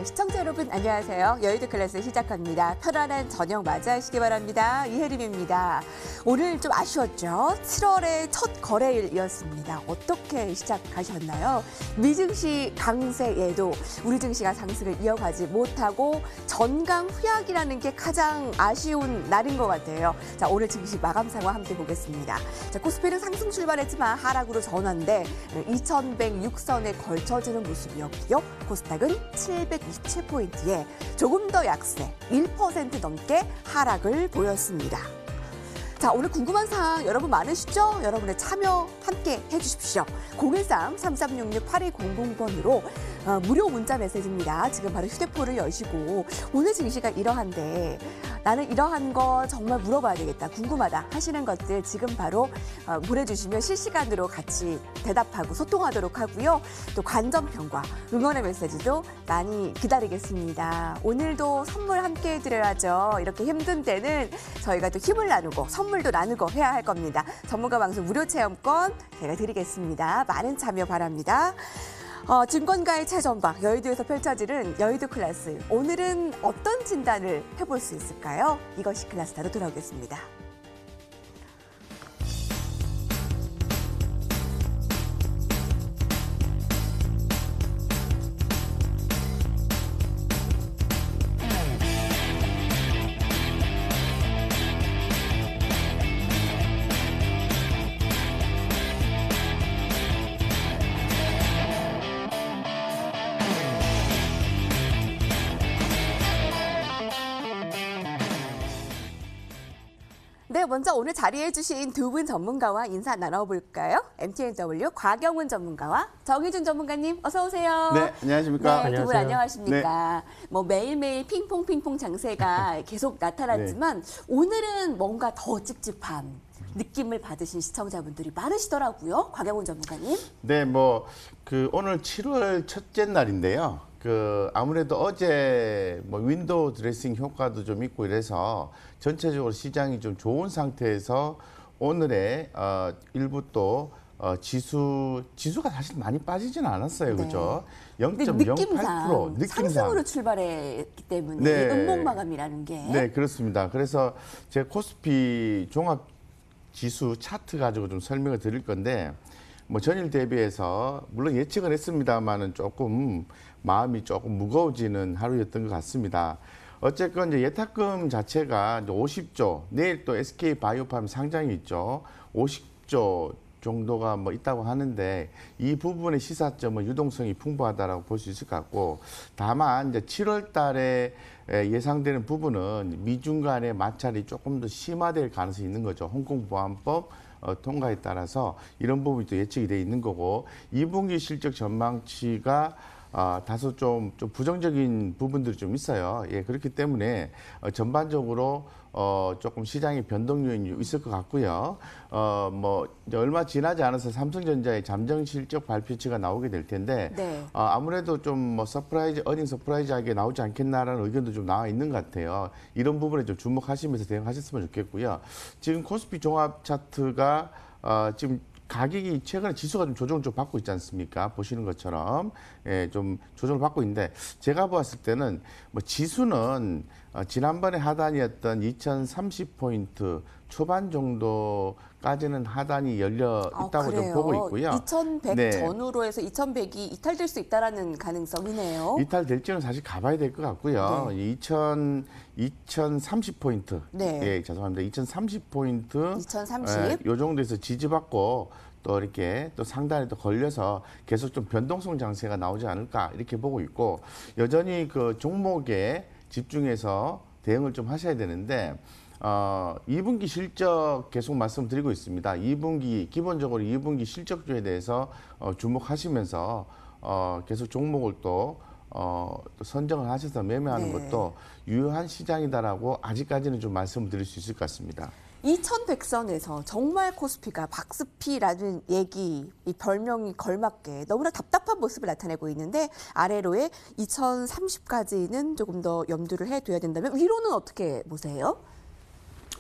네, 시청자 여러분 안녕하세요. 여의도 클래스 시작합니다. 편안한 저녁 맞이하시기 바랍니다. 이혜림입니다. 오늘 좀 아쉬웠죠? 7월의 첫 거래일이었습니다. 어떻게 시작하셨나요? 미증시 강세에도 우리 증시가 상승을 이어가지 못하고 전강 후약이라는 게 가장 아쉬운 날인 것 같아요. 자, 오늘 증시 마감 상황 함께 보겠습니다. 자, 코스피는 상승 출발했지만 하락으로 전환돼 2106선에 걸쳐지는 모습이었고요. 코스닥은 727포인트에 조금 더 약세 1% 넘게 하락을 보였습니다. 자, 오늘 궁금한 사항 여러분 많으시죠? 여러분의 참여 함께 해주십시오. 013-3366-8200번으로 무료 문자 메시지입니다. 지금 바로 휴대폰을 여시고 오늘 증시가 이러한데 나는 이러한 거 정말 물어봐야 되겠다, 궁금하다 하시는 것들 지금 바로 보내주시면 실시간으로 같이 대답하고 소통하도록 하고요. 또 관전평가, 응원의 메시지도 많이 기다리겠습니다. 오늘도 선물 함께 해드려야죠. 이렇게 힘든 때는 저희가 또 힘을 나누고 선물도 나누고 해야 할 겁니다. 전문가 방송 무료 체험권 제가 드리겠습니다. 많은 참여 바랍니다. 증권가의 최전방, 여의도에서 펼쳐지는 여의도 클래스. 오늘은 어떤 진단을 해볼 수 있을까요? 이것이 클래스타로 돌아오겠습니다. 네, 먼저 오늘 자리해 주신 두 분 전문가와 인사 나눠볼까요? MTNW 곽영훈 전문가와 정희준 전문가님 어서 오세요. 네, 안녕하십니까. 네, 두 분 안녕하십니까. 네. 뭐 매일매일 핑퐁핑퐁 장세가 계속 나타났지만 네. 오늘은 뭔가 더 찝찝한 느낌을 받으신 시청자분들이 많으시더라고요. 곽영훈 전문가님. 네, 오늘 7월 첫째 날인데요. 아무래도 어제 윈도우 드레싱 효과도 좀 있고 이래서 전체적으로 시장이 좀 좋은 상태에서 오늘의 일부 또 지수가 사실 많이 빠지지는 않았어요. 네. 그죠? 느낌상 0.08% 상승으로 출발했기 때문에 네. 음봉 마감이라는 게. 네, 그렇습니다. 그래서 제 코스피 종합 지수 차트 가지고 좀 설명을 드릴 건데 전일 대비해서 물론 예측을 했습니다만은 조금 마음이 조금 무거워지는 하루였던 것 같습니다. 어쨌건 이제 예탁금 자체가 이제 50조, 내일 또 SK 바이오팜 상장이 있죠. 50조 정도가 있다고 하는데 이 부분의 시사점은 유동성이 풍부하다라고 볼 수 있을 것 같고, 다만 이제 7월 달에 예상되는 부분은 미중 간의 마찰이 조금 더 심화될 가능성이 있는 거죠. 홍콩 보안법 통과에 따라서 이런 부분이 또 예측이 돼 있는 거고, 2분기 실적 전망치가 다소 좀 부정적인 부분들이 좀 있어요. 예, 그렇기 때문에 전반적으로 조금 시장의 변동 요인이 있을 것 같고요. 이제 얼마 지나지 않아서 삼성전자의 잠정 실적 발표치가 나오게 될 텐데, 네. 아무래도 좀 어닝 서프라이즈하게 나오지 않겠나라는 의견도 좀 나와 있는 것 같아요. 이런 부분에 좀 주목하시면서 대응하셨으면 좋겠고요. 지금 코스피 종합 차트가 지금 가격이 최근에 지수가 좀 조정을 좀 받고 있지 않습니까? 보시는 것처럼 좀 조정을 받고 있는데, 제가 보았을 때는 지수는 지난번에 하단이었던 2030포인트 초반 정도까지는 하단이 열려 있다고 좀 보고 있고요. 2100 네. 전후로 해서 2100이 이탈될 수 있다라는 가능성이네요. 이탈될지는 사실 가봐야 될 것 같고요. 네. 2030포인트. 네. 예, 죄송합니다. 2030포인트. 2030. 요 정도에서 지지받고 또 이렇게 또 상단에 또 걸려서 계속 좀 변동성 장세가 나오지 않을까 이렇게 보고 있고, 여전히 그 종목에 집중해서 대응을 좀 하셔야 되는데, 2분기 실적 계속 말씀드리고 있습니다. 기본적으로 2분기 실적주에 대해서 주목하시면서 계속 종목을 또 선정을 하셔서 매매하는 네. 것도 유효한 시장이다라고 아직까지는 좀 말씀을 드릴 수 있을 것 같습니다. 2100선에서 정말 코스피가 박스피라는 얘기, 이 별명이 걸맞게 너무나 답답한 모습을 나타내고 있는데, 아래로의 2030까지는 조금 더 염두를 해둬야 된다면 위로는 어떻게 보세요?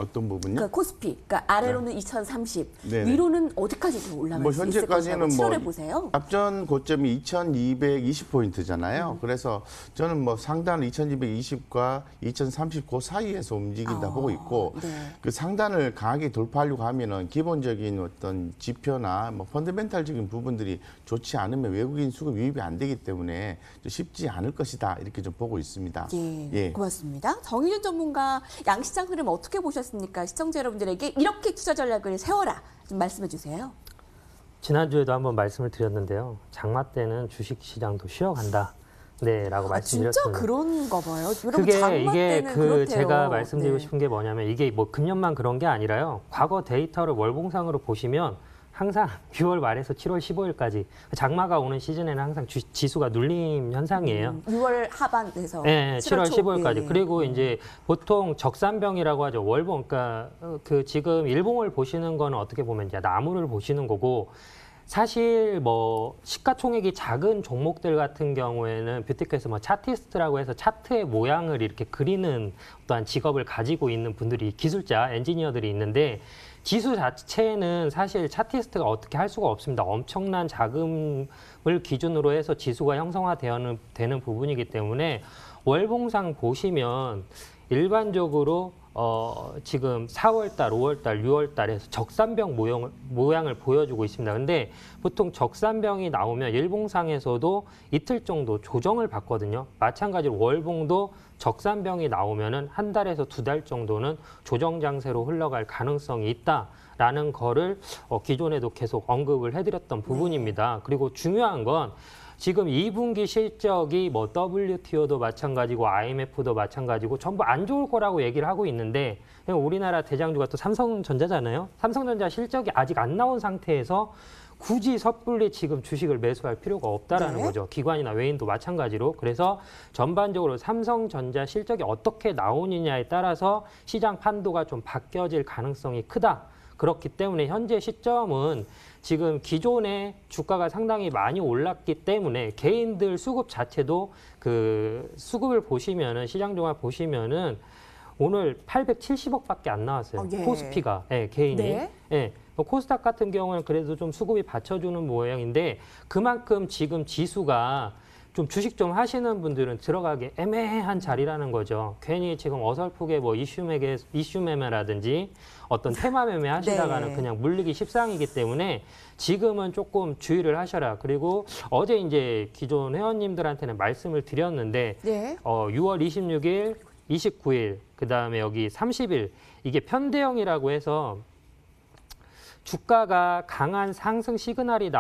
어떤 부분요? 그러니까 코스피, 그러니까 아래로는 2030, 네네. 위로는 어디까지 더 올라갈 뭐 수 있을 현재까지는 것이라고 뭐 7월에 보세요? 앞전 고점이 2220포인트잖아요. 그래서 저는 뭐 상단 2220과 2030 그 사이에서 움직인다 보고 있고 네. 그 상단을 강하게 돌파하려고 하면은 기본적인 어떤 지표나 뭐 펀더멘탈적인 부분들이 좋지 않으면 외국인 수급 유입이 안 되기 때문에 쉽지 않을 것이다 이렇게 좀 보고 있습니다. 예, 고맙습니다. 정의준 전문가 양시장 흐름 어떻게 보셨습니까? 시청자 여러분들에게 이렇게 투자 전략을 세워라 좀 말씀해 주세요. 지난주에도 한번 말씀을 드렸는데요. 장마 때는 주식시장도 쉬어간다. 네, 라고 진짜 말씀드렸습니다. 그런가 봐요. 여러분 그게 장마 이게 때는 그 그렇대요. 제가 말씀드리고 네. 싶은 게 뭐냐면 이게 뭐 금년만 그런 게 아니라요. 과거 데이터를 월봉상으로 보시면 항상 6월 말에서 7월 15일까지 장마가 오는 시즌에는 항상 지수가 눌림 현상이에요. 6월 하반에서 네, 7월 15일까지. 예. 그리고 이제 보통 적산병이라고 하죠. 월봉. 그러니까 그 지금 일봉을 보시는 거는 어떻게 보면 이제 나무를 보시는 거고 사실 뭐 시가총액이 작은 종목들 같은 경우에는 뷰티크에서 뭐 차티스트라고 해서 차트의 모양을 이렇게 그리는 어떠한 직업을 가지고 있는 분들이 기술자, 엔지니어들이 있는데 지수 자체는 사실 차티스트가 어떻게 할 수가 없습니다. 엄청난 자금을 기준으로 해서 지수가 형성화되는 부분이기 때문에 월봉상 보시면 일반적으로 지금 4월달, 5월달, 6월달에서 적산병 모양을 보여주고 있습니다. 근데 보통 적산병이 나오면 일봉상에서도 이틀 정도 조정을 받거든요. 마찬가지로 월봉도 적산병이 나오면은 한 달에서 두 달 정도는 조정 장세로 흘러갈 가능성이 있다라는 거를 기존에도 계속 언급을 해드렸던 부분입니다. 그리고 중요한 건 지금 2분기 실적이 뭐 WTO도 마찬가지고 IMF도 마찬가지고 전부 안 좋을 거라고 얘기를 하고 있는데 우리나라 대장주가 또 삼성전자잖아요. 삼성전자 실적이 아직 안 나온 상태에서 굳이 섣불리 지금 주식을 매수할 필요가 없다라는 거죠. 기관이나 외인도 마찬가지로. 그래서 전반적으로 삼성전자 실적이 어떻게 나오느냐에 따라서 시장 판도가 좀 바뀌어질 가능성이 크다. 그렇기 때문에 현재 시점은 지금 기존의 주가가 상당히 많이 올랐기 때문에 개인들 수급 자체도 그 수급을 보시면은 시장 종합 보시면은 오늘 870억밖에 안 나왔어요. 예. 코스피가 개인이. 네. 예. 코스닥 같은 경우는 그래도 좀 수급이 받쳐주는 모양인데 그만큼 지금 지수가 좀 주식 좀 하시는 분들은 들어가기 애매한 자리라는 거죠. 괜히 지금 어설프게 뭐 이슈 매매라든지 어떤 테마 매매 하시다가는 네. 그냥 물리기 십상이기 때문에 지금은 조금 주의를 하셔라. 그리고 어제 이제 기존 회원님들한테는 말씀을 드렸는데 네. 6월 26일, 29일, 그다음에 여기 30일 이게 편대형이라고 해서 주가가 강한 상승 시그널이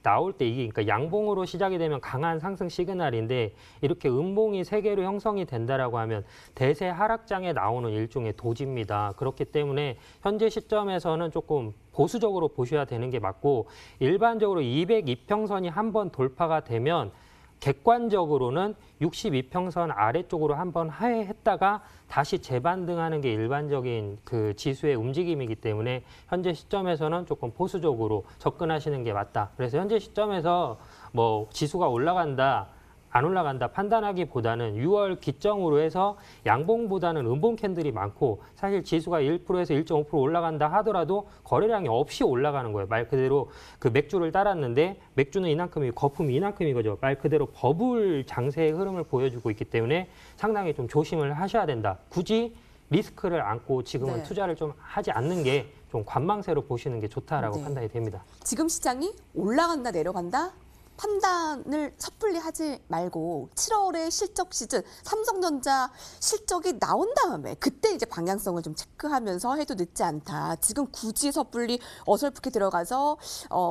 나올 때 이게 그러니까 양봉으로 시작이 되면 강한 상승 시그널인데 이렇게 음봉이 3개로 형성이 된다라고 하면 대세 하락장에 나오는 일종의 도지입니다. 그렇기 때문에 현재 시점에서는 조금 보수적으로 보셔야 되는 게 맞고 일반적으로 202평선이 한번 돌파가 되면 객관적으로는 62평선 아래쪽으로 한번 하회했다가 다시 재반등하는 게 일반적인 그 지수의 움직임이기 때문에 현재 시점에서는 조금 보수적으로 접근하시는 게 맞다. 그래서 현재 시점에서 뭐 지수가 올라간다, 안 올라간다 판단하기보다는 6월 기점으로 해서 양봉보다는 음봉 캔들이 많고 사실 지수가 1%에서 1.5% 올라간다 하더라도 거래량이 없이 올라가는 거예요. 말 그대로 그 맥주를 따랐는데 맥주는 이만큼이고 거품이 이만큼이거죠. 말 그대로 버블 장세의 흐름을 보여주고 있기 때문에 상당히 좀 조심을 하셔야 된다. 굳이 리스크를 안고 지금은 네. 투자를 좀 하지 않는 게 좀 관망세로 보시는 게 좋다라고 네. 판단이 됩니다. 지금 시장이 올라간다 내려간다 판단을 섣불리 하지 말고 7월에 실적 시즌 삼성전자 실적이 나온 다음에 그때 이제 방향성을 좀 체크하면서 해도 늦지 않다. 지금 굳이 섣불리 어설프게 들어가서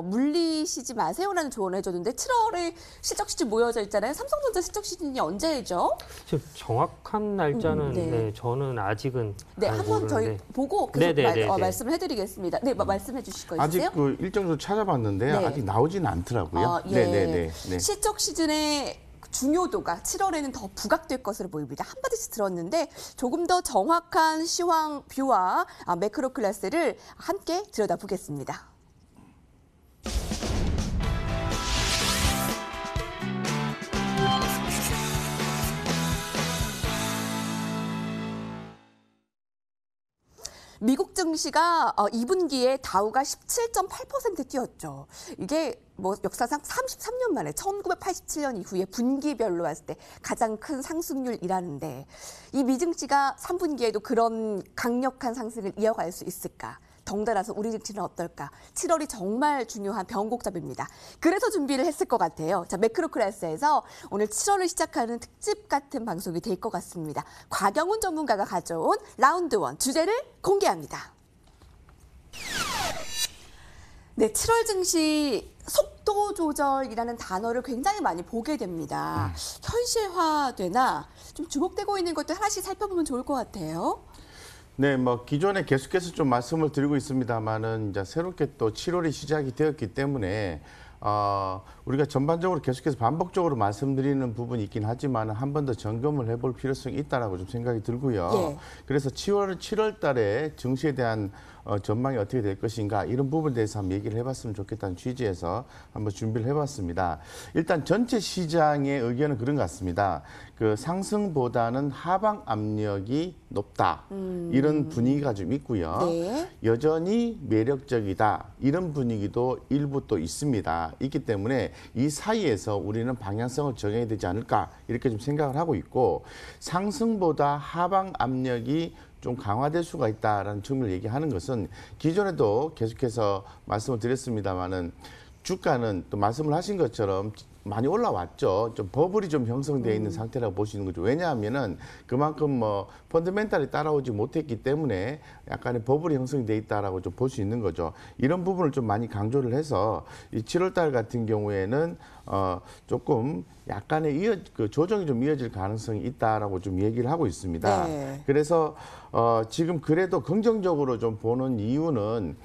물리시지 마세요라는 조언을 해줬는데 7월에 실적 시즌 모여져 있잖아요. 삼성전자 실적 시즌이 언제죠? 지금 정확한 날짜는 네. 네, 저는 아직은 네, 잘 한번 저희 모르는데. 보고 계속 네네네네. 말씀을 해드리겠습니다. 네, 말씀해 주실 거 있으세요? 아직 그 일정 도 찾아봤는데 네. 아직 나오지는 않더라고요. 예. 네. 실적 시즌의 중요도가 7월에는 더 부각될 것으로 보입니다. 한마디씩 들었는데 조금 더 정확한 시황 뷰와 매크로 클래스를 함께 들여다보겠습니다. 미국 증시가 2분기에 다우가 17.8% 뛰었죠. 이게 뭐 역사상 33년 만에 1987년 이후에 분기별로 봤을 때 가장 큰 상승률이라는데 이 미증시가 3분기에도 그런 강력한 상승을 이어갈 수 있을까? 덩달아서 우리 증시는 어떨까? 7월이 정말 중요한 변곡점입니다. 그래서 준비를 했을 것 같아요. 자, 매크로 클래스에서 오늘 7월을 시작하는 특집 같은 방송이 될 것 같습니다. 곽영훈 전문가가 가져온 라운드 1 주제를 공개합니다. 네, 7월 증시 속도 조절이라는 단어를 굉장히 많이 보게 됩니다. 현실화되나 좀 주목되고 있는 것도 하나씩 살펴보면 좋을 것 같아요. 네, 뭐 기존에 계속해서 좀 말씀을 드리고 있습니다만은 이제 새롭게 또 7월이 시작이 되었기 때문에 우리가 전반적으로 계속해서 반복적으로 말씀드리는 부분이 있긴 하지만 한 번 더 점검을 해볼 필요성이 있다라고 좀 생각이 들고요. 예. 그래서 7월 달에 증시에 대한 전망이 어떻게 될 것인가 이런 부분에 대해서 한번 얘기를 해봤으면 좋겠다는 취지에서 한번 준비를 해봤습니다. 일단 전체 시장의 의견은 그런 것 같습니다. 그 상승보다는 하방 압력이 높다 이런 분위기가 좀 있고요. 네. 여전히 매력적이다 이런 분위기도 일부 또 있습니다. 있기 때문에 이 사이에서 우리는 방향성을 정해야 되지 않을까 이렇게 좀 생각을 하고 있고 상승보다 하방 압력이 좀 강화될 수가 있다라는 측면을 얘기하는 것은 기존에도 계속해서 말씀을 드렸습니다마는 주가는 또 말씀을 하신 것처럼 많이 올라왔죠. 좀 버블이 좀 형성되어 있는 상태라고 보시는 거죠. 왜냐하면은 그만큼 뭐 펀더멘탈이 따라오지 못했기 때문에 약간의 버블이 형성이 돼 있다라고 좀 볼 수 있는 거죠. 이런 부분을 좀 많이 강조를 해서 이 7월 달 같은 경우에는 조금 약간의 그 조정이 좀 이어질 가능성이 있다라고 좀 얘기를 하고 있습니다. 네. 그래서 지금 그래도 긍정적으로 좀 보는 이유는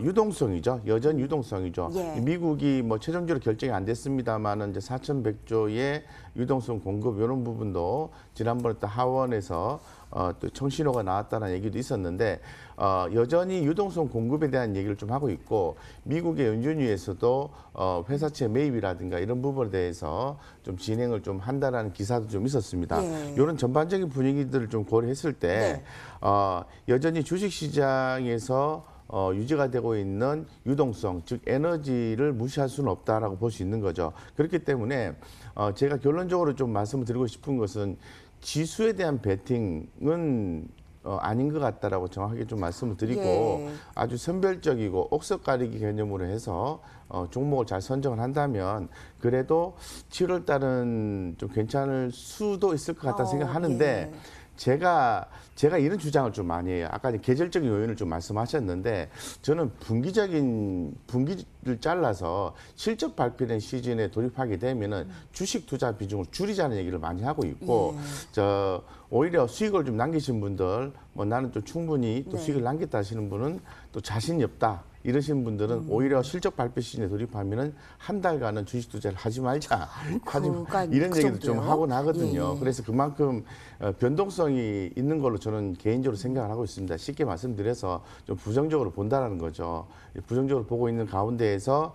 유동성이죠. 여전 유동성이죠. 예. 미국이 뭐 최종적으로 결정이 안 됐습니다만은 이제 4,100조의 유동성 공급 이런 부분도 지난번에 또 하원에서 또 청신호가 나왔다는 얘기도 있었는데 여전히 유동성 공급에 대한 얘기를 좀 하고 있고 미국의 연준위에서도 회사채 매입이라든가 이런 부분에 대해서 좀 진행을 좀 한다라는 기사도 좀 있었습니다. 예. 이런 전반적인 분위기들을 좀 고려했을 때 네. 여전히 주식시장에서 유지가 되고 있는 유동성, 즉 에너지를 무시할 수는 없다라고 볼 수 있는 거죠. 그렇기 때문에 제가 결론적으로 좀 말씀을 드리고 싶은 것은 지수에 대한 베팅은 아닌 것 같다라고 정확하게 좀 말씀을 드리고 예. 아주 선별적이고 옥석 가리기 개념으로 해서 종목을 잘 선정을 한다면 그래도 7월 달은 좀 괜찮을 수도 있을 것 같다 생각하는데 예. 제가 이런 주장을 좀 많이 해요. 아까 계절적인 요인을 좀 말씀하셨는데 저는 분기를 잘라서 실적 발표된 시즌에 돌입하게 되면은 주식 투자 비중을 줄이자는 얘기를 많이 하고 있고 오히려 수익을 좀 남기신 분들 뭐 나는 좀 충분히 또 네. 수익을 남겼다 하시는 분은 또 자신이 없다. 이러신 분들은 오히려 실적 발표 시즌에 돌입하면은 한 달간은 주식 투자를 하지 말자. 이런 그 얘기도 좀 정도요? 하곤 하거든요. 예. 그래서 그만큼 변동성이 있는 걸로 저는 개인적으로 생각을 하고 있습니다. 쉽게 말씀드려서 좀 부정적으로 본다라는 거죠. 부정적으로 보고 있는 가운데에서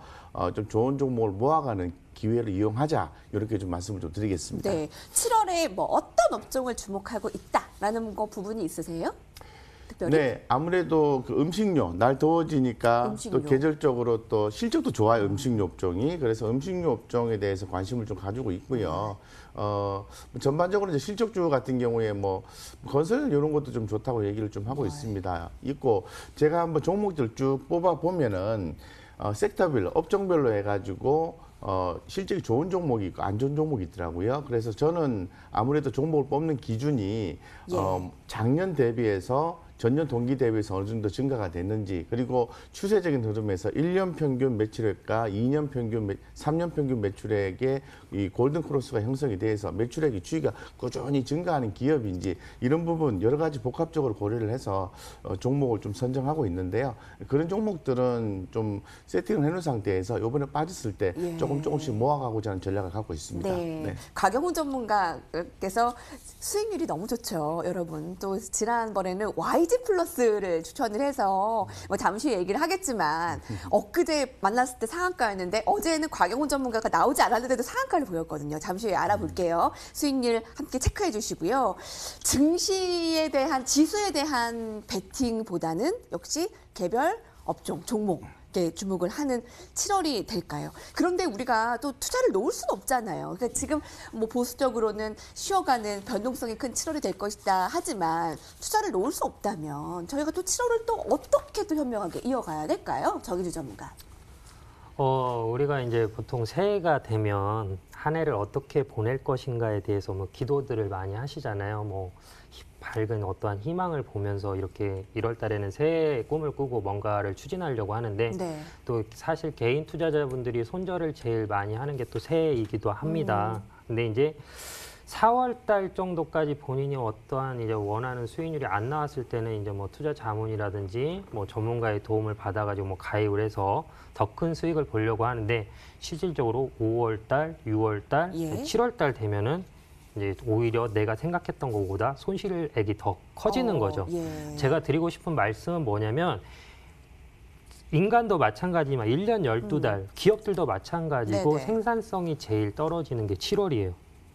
좀 좋은 종목을 모아가는 기회를 이용하자 이렇게 좀 말씀을 좀 드리겠습니다. 네. 7월에 뭐 어떤 업종을 주목하고 있다라는 거 부분이 있으세요? 특별히? 네, 아무래도 그 음식료 날 더워지니까 음식료. 또 계절적으로 또 실적도 좋아요 음식료 업종이. 그래서 음식료 업종에 대해서 관심을 좀 가지고 있고요. 전반적으로 이제 실적주 같은 경우에 뭐 건설 이런 것도 좀 좋다고 얘기를 좀 하고 있습니다. 있고 제가 한번 종목들 쭉 뽑아 보면은 섹터별로 업종별로 해가지고 실적이 좋은 종목이 있고 안 좋은 종목이 있더라고요. 그래서 저는 아무래도 종목을 뽑는 기준이 작년 대비해서 전년 동기 대비해서 어느 정도 증가가 됐는지 그리고 추세적인 흐름에서 1년 평균 매출액과 2년 평균, 3년 평균 매출액의 이 골든 크로스가 형성이 돼서 매출액이 추이가 꾸준히 증가하는 기업인지 이런 부분 여러 가지 복합적으로 고려를 해서 종목을 좀 선정하고 있는데요. 그런 종목들은 좀 세팅을 해놓은 상태에서 이번에 빠졌을 때 예. 조금씩 모아가고자 하는 전략을 갖고 있습니다. 네. 곽영훈 전문가께서 수익률이 너무 좋죠, 여러분. 또 지난번에는 Y 이지플러스를 추천을 해서 뭐 잠시 후에 얘기를 하겠지만 엊그제 만났을 때 상한가였는데 어제는 곽영훈 전문가가 나오지 않았는데도 상한가를 보였거든요. 잠시 후에 알아볼게요. 수익률 함께 체크해 주시고요. 증시에 대한 지수에 대한 베팅보다는 역시 개별 업종 종목 주목을 하는 7월이 될까요? 그런데 우리가 또 투자를 놓을 수는 없잖아요. 그러니까 지금 뭐 보수적으로는 쉬어가는 변동성이 큰 7월이 될 것이다 하지만 투자를 놓을 수 없다면 저희가 또 7월을 또 어떻게 또 현명하게 이어가야 될까요? 정의주 전문가. 우리가 이제 보통 새해가 되면 한 해를 어떻게 보낼 것인가에 대해서 뭐 기도들을 많이 하시잖아요. 뭐 밝은 어떠한 희망을 보면서 이렇게 1월 달에는 새해의 꿈을 꾸고 뭔가를 추진하려고 하는데 네. 또 사실 개인 투자자분들이 손절을 제일 많이 하는 게 또 새해이기도 합니다. 근데 이제 4월 달 정도까지 본인이 어떠한 이제 원하는 수익률이 안 나왔을 때는 이제 뭐 투자 자문이라든지 뭐 전문가의 도움을 받아가지고 뭐 가입을 해서 더 큰 수익을 보려고 하는데 실질적으로 5월 달, 6월 달, 예. 7월 달 되면은 이제 오히려 내가 생각했던 것보다 손실액이 더 커지는 거죠. 예. 제가 드리고 싶은 말씀은 뭐냐면 인간도 마찬가지지만 1년 12달, 기업들도 마찬가지고 네네. 생산성이 제일 떨어지는 게 7월이에요.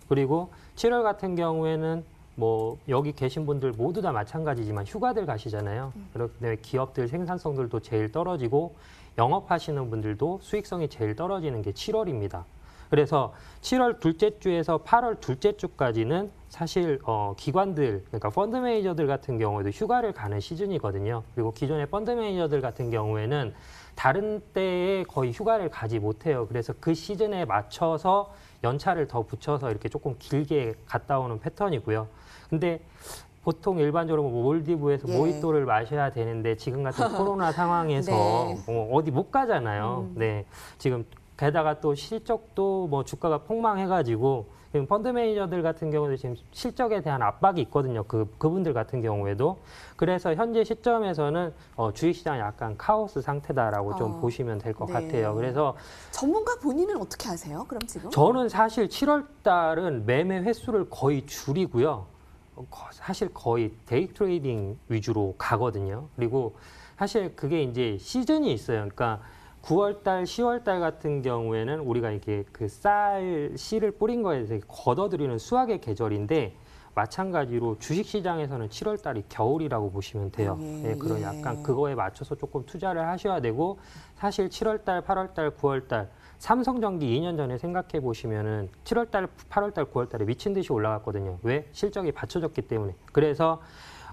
그리고 7월 같은 경우에는 뭐 여기 계신 분들 모두 다 마찬가지지만 휴가들 가시잖아요. 그렇기 기업들 생산성들도 제일 떨어지고 영업하시는 분들도 수익성이 제일 떨어지는 게 7월입니다. 그래서 7월 둘째 주에서 8월 둘째 주까지는 사실 기관들, 그러니까 펀드 매니저들 같은 경우에도 휴가를 가는 시즌이거든요. 그리고 기존의 펀드 매니저들 같은 경우에는 다른 때에 거의 휴가를 가지 못해요. 그래서 그 시즌에 맞춰서 연차를 더 붙여서 이렇게 조금 길게 갔다 오는 패턴이고요. 근데 보통 일반적으로 뭐 몰디브에서 예. 모히또를 마셔야 되는데 지금 같은 코로나 상황에서 네. 어디 못 가잖아요. 네, 지금 게다가 또 실적도 뭐 주가가 폭망해가지고 지금 펀드 매니저들 같은 경우도 지금 실적에 대한 압박이 있거든요. 그분들 같은 경우에도. 그래서 현재 시점에서는 주식시장이 약간 카오스 상태다라고 좀 보시면 될 것 네. 같아요. 그래서 전문가 본인은 어떻게 하세요? 그럼 지금? 저는 사실 7월 달은 매매 횟수를 거의 줄이고요. 사실 거의 데이 트레이딩 위주로 가거든요. 그리고 사실 그게 이제 시즌이 있어요. 그러니까 9월 달, 10월 달 같은 경우에는 우리가 이렇게 그 씨를 뿌린 거에 대해서 걷어들이는 수확의 계절인데 마찬가지로 주식시장에서는 7월 달이 겨울이라고 보시면 돼요. 예, 그런 예. 약간 그거에 맞춰서 조금 투자를 하셔야 되고 사실 7월 달, 8월 달, 9월 달 삼성전기 2년 전에 생각해 보시면은 7월 달, 8월 달, 9월 달에 미친 듯이 올라갔거든요. 왜? 실적이 받쳐졌기 때문에. 그래서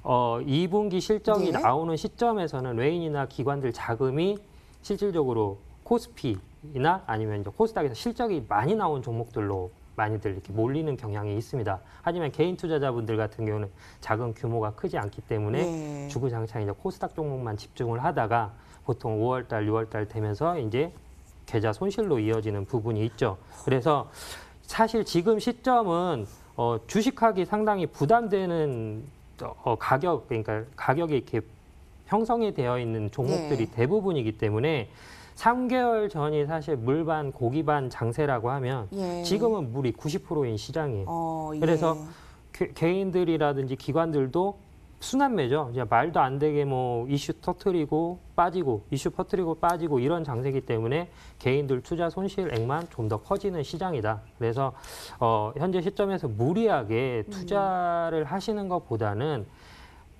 2분기 실적이 네. 나오는 시점에서는 외인이나 기관들 자금이 실질적으로 코스피나 아니면 이제 코스닥에서 실적이 많이 나온 종목들로 많이들 이렇게 몰리는 경향이 있습니다. 하지만 개인 투자자분들 같은 경우는 자금 규모가 크지 않기 때문에 예. 주구장창 이제 코스닥 종목만 집중을 하다가 보통 5월 달, 6월 달 되면서 이제 계좌 손실로 이어지는 부분이 있죠. 그래서 사실 지금 시점은 주식하기 상당히 부담되는 가격, 그러니까 가격이 이렇게 형성이 되어 있는 종목들이 네. 대부분이기 대부분이기 때문에 3개월 전이 사실 물반 고기반 장세라고 하면 예. 지금은 물이 90%인 시장이에요. 예. 그래서 개인들이라든지 기관들도 순환매죠. 이제 말도 안 되게 뭐 이슈 터트리고 빠지고 이슈 퍼트리고 빠지고 이런 장세기 때문에 개인들 투자 손실액만 좀 더 커지는 시장이다. 그래서 현재 시점에서 무리하게 투자를 하시는 것보다는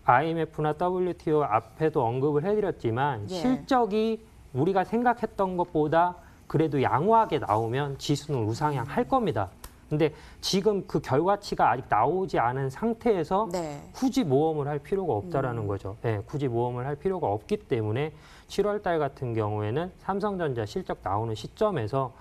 IMF나 WTO 앞에도 언급을 해드렸지만 예. 실적이 우리가 생각했던 것보다 그래도 양호하게 나오면 지수는 우상향 할 겁니다. 근데 지금 그 결과치가 아직 나오지 않은 상태에서 네. 굳이 모험을 할 필요가 없다라는 거죠. 네, 굳이 모험을 할 필요가 없기 때문에 7월 달 같은 경우에는 삼성전자 실적 나오는 시점에서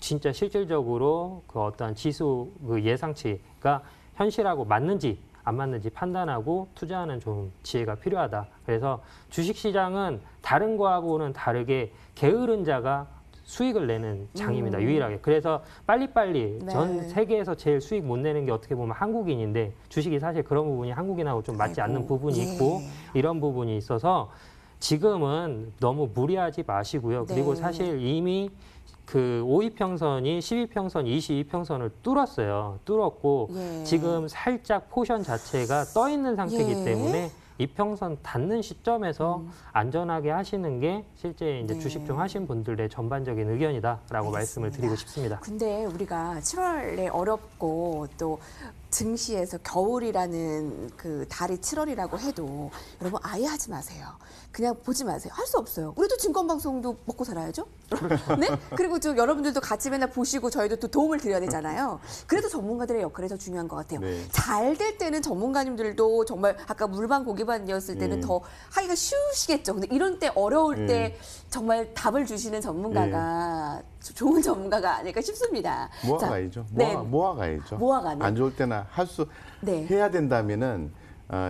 진짜 실질적으로 그 어떤 지수 그 예상치가 현실하고 맞는지 안 맞는지 판단하고 투자하는 좀 지혜가 필요하다. 그래서 주식시장은 다른 거하고는 다르게 게으른 자가 수익을 내는 장입니다. 유일하게. 그래서 빨리빨리 네. 전 세계에서 제일 수익 못 내는 게 어떻게 보면 한국인인데 주식이 사실 그런 부분이 한국인하고 좀 맞지 않는 부분이 예. 있고 이런 부분이 있어서 지금은 너무 무리하지 마시고요. 그리고 네. 사실 이미 그 5위평선이 12평선, 22평선을 뚫었어요. 뚫었고 예. 지금 살짝 포션 자체가 떠 있는 상태이기 예. 때문에 이평선 닿는 시점에서 안전하게 하시는 게 실제 이제 네. 주식중 하신 분들의 전반적인 의견이다라고 말씀을 드리고 싶습니다. 근데 우리가 7월에 어렵고 또 증시에서 겨울이라는 그 달이 7월이라고 해도 여러분 아예 하지 마세요. 그냥 보지 마세요. 할 수 없어요. 우리도 증권방송도 먹고 살아야죠. 네? 그리고 또 여러분들도 같이 맨날 보시고 저희도 또 도움을 드려야 되잖아요. 그래서 전문가들의 역할이 더 중요한 것 같아요. 네. 잘 될 때는 전문가님들도 정말 아까 물반 고기반이었을 때는 더 하기가 쉬우시겠죠. 근데 이런 때 어려울 때 정말 답을 주시는 전문가가 좋은 전문가가 아닐까 싶습니다. 모아가야죠. 네. 모아가야죠. 모아가는. 안 좋을 때나 네. 해야 된다면은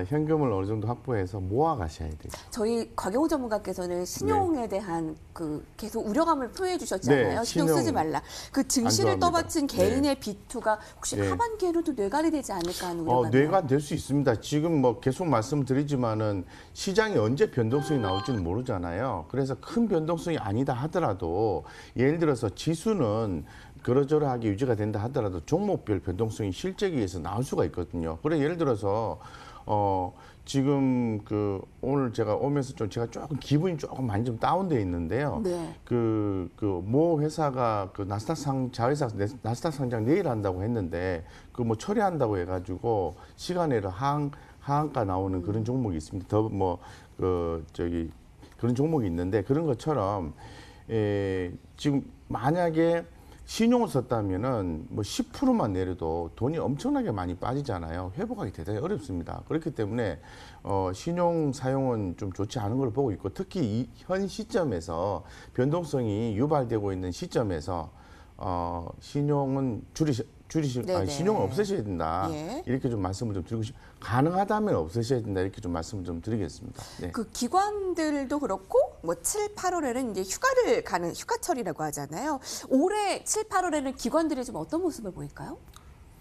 현금을 어느 정도 확보해서 모아가셔야 돼요. 저희 곽영호 전문가께서는 신용에 대한 그 계속 우려감을 표해 주셨잖아요. 네, 신용 쓰지 말라. 그 증시를 안 좋아합니다. 떠받친 개인의 비투가 혹시 네. 하반기에는 또 뇌관이 되지 않을까 하는 우려가 뇌가 될 수 있습니다. 지금 뭐 계속 말씀드리지만은 시장이 언제 변동성이 나올지는 모르잖아요. 그래서 큰 변동성이 아니다 하더라도 예를 들어서 지수는 그러저러하게 유지가 된다 하더라도 종목별 변동성이 실제기에서 나올 수가 있거든요. 그래 예를 들어서 지금 그 오늘 제가 오면서 좀 제가 조금 기분이 조금 많이 좀 다운돼 있는데요. 네. 모 회사가 그 자회사 나스닥 상장 내일 한다고 했는데 그 뭐 처리한다고 해가지고 시간에를 하한가 나오는 그런 종목이 있습니다. 그런 종목이 있는데 그런 것처럼 지금 만약에 신용을 썼다면은 뭐 10%만 내려도 돈이 엄청나게 많이 빠지잖아요. 회복하기 대단히 어렵습니다. 그렇기 때문에 신용 사용은 좀 좋지 않은 걸 보고 있고 특히 현 시점에서 변동성이 유발되고 있는 시점에서 신용은 신용을 없애셔야 된다. 예. 이렇게 좀 말씀을 좀 드리고 가능하다면 없애셔야 된다. 이렇게 좀 말씀을 좀 드리겠습니다. 네. 그 기관들도 그렇고 뭐 7, 8월에는 이제 휴가를 가는 휴가철이라고 하잖아요. 올해 7, 8월에는 기관들이 좀 어떤 모습을 보일까요?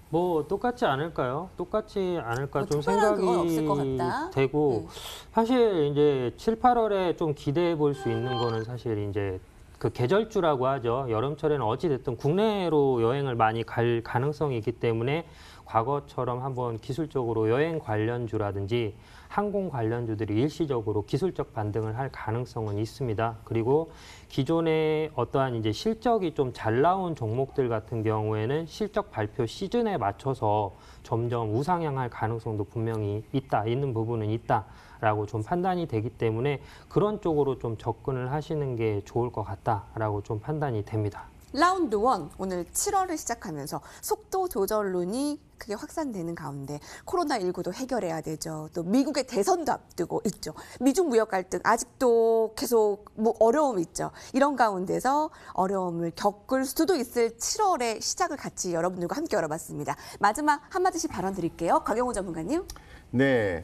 뭐 똑같지 않을까요? 똑같지 않을까 뭐 좀 특별한 그건 생각이 없을 것 같다. 되고 사실 이제 7, 8월에 좀 기대해 볼 수 있는 거는 사실 이제 그 계절주라고 하죠. 여름철에는 어찌됐든 국내로 여행을 많이 갈 가능성이 있기 때문에 과거처럼 한번 기술적으로 여행 관련주라든지 항공 관련주들이 일시적으로 기술적 반등을 할 가능성은 있습니다. 그리고 기존의 어떠한 이제 실적이 좀 잘 나온 종목들 같은 경우에는 실적 발표 시즌에 맞춰서 점점 우상향할 가능성도 분명히 있는 부분은 있다라고 좀 판단이 되기 때문에 그런 쪽으로 좀 접근을 하시는 게 좋을 것 같다라고 좀 판단이 됩니다. 라운드 1 오늘 7월을 시작하면서 속도 조절론이 크게 확산되는 가운데 코로나19도 해결해야 되죠. 또 미국의 대선도 앞두고 있죠. 미중 무역 갈등 아직도 계속 뭐 어려움이 있죠. 이런 가운데서 어려움을 겪을 수도 있을 7월의 시작을 같이 여러분들과 함께 열어봤습니다. 마지막 한마디씩 발언 드릴게요. 곽영호 전문가님. 네,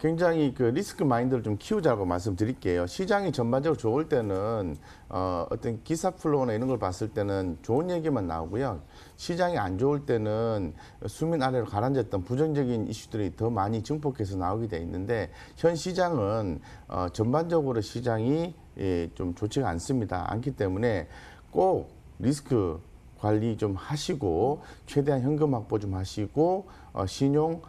굉장히 그 리스크 마인드를 좀 키우자고 말씀드릴게요. 시장이 전반적으로 좋을 때는 어떤 기사 플로우나 이런 걸 봤을 때는 좋은 얘기만 나오고요. 시장이 안 좋을 때는 수면 아래로 가라앉았던 부정적인 이슈들이 더 많이 증폭해서 나오게 돼 있는데 현 시장은 전반적으로 시장이 좀 좋지가 않기 때문에 꼭 리스크 관리 좀 하시고 최대한 현금 확보 좀 하시고 신용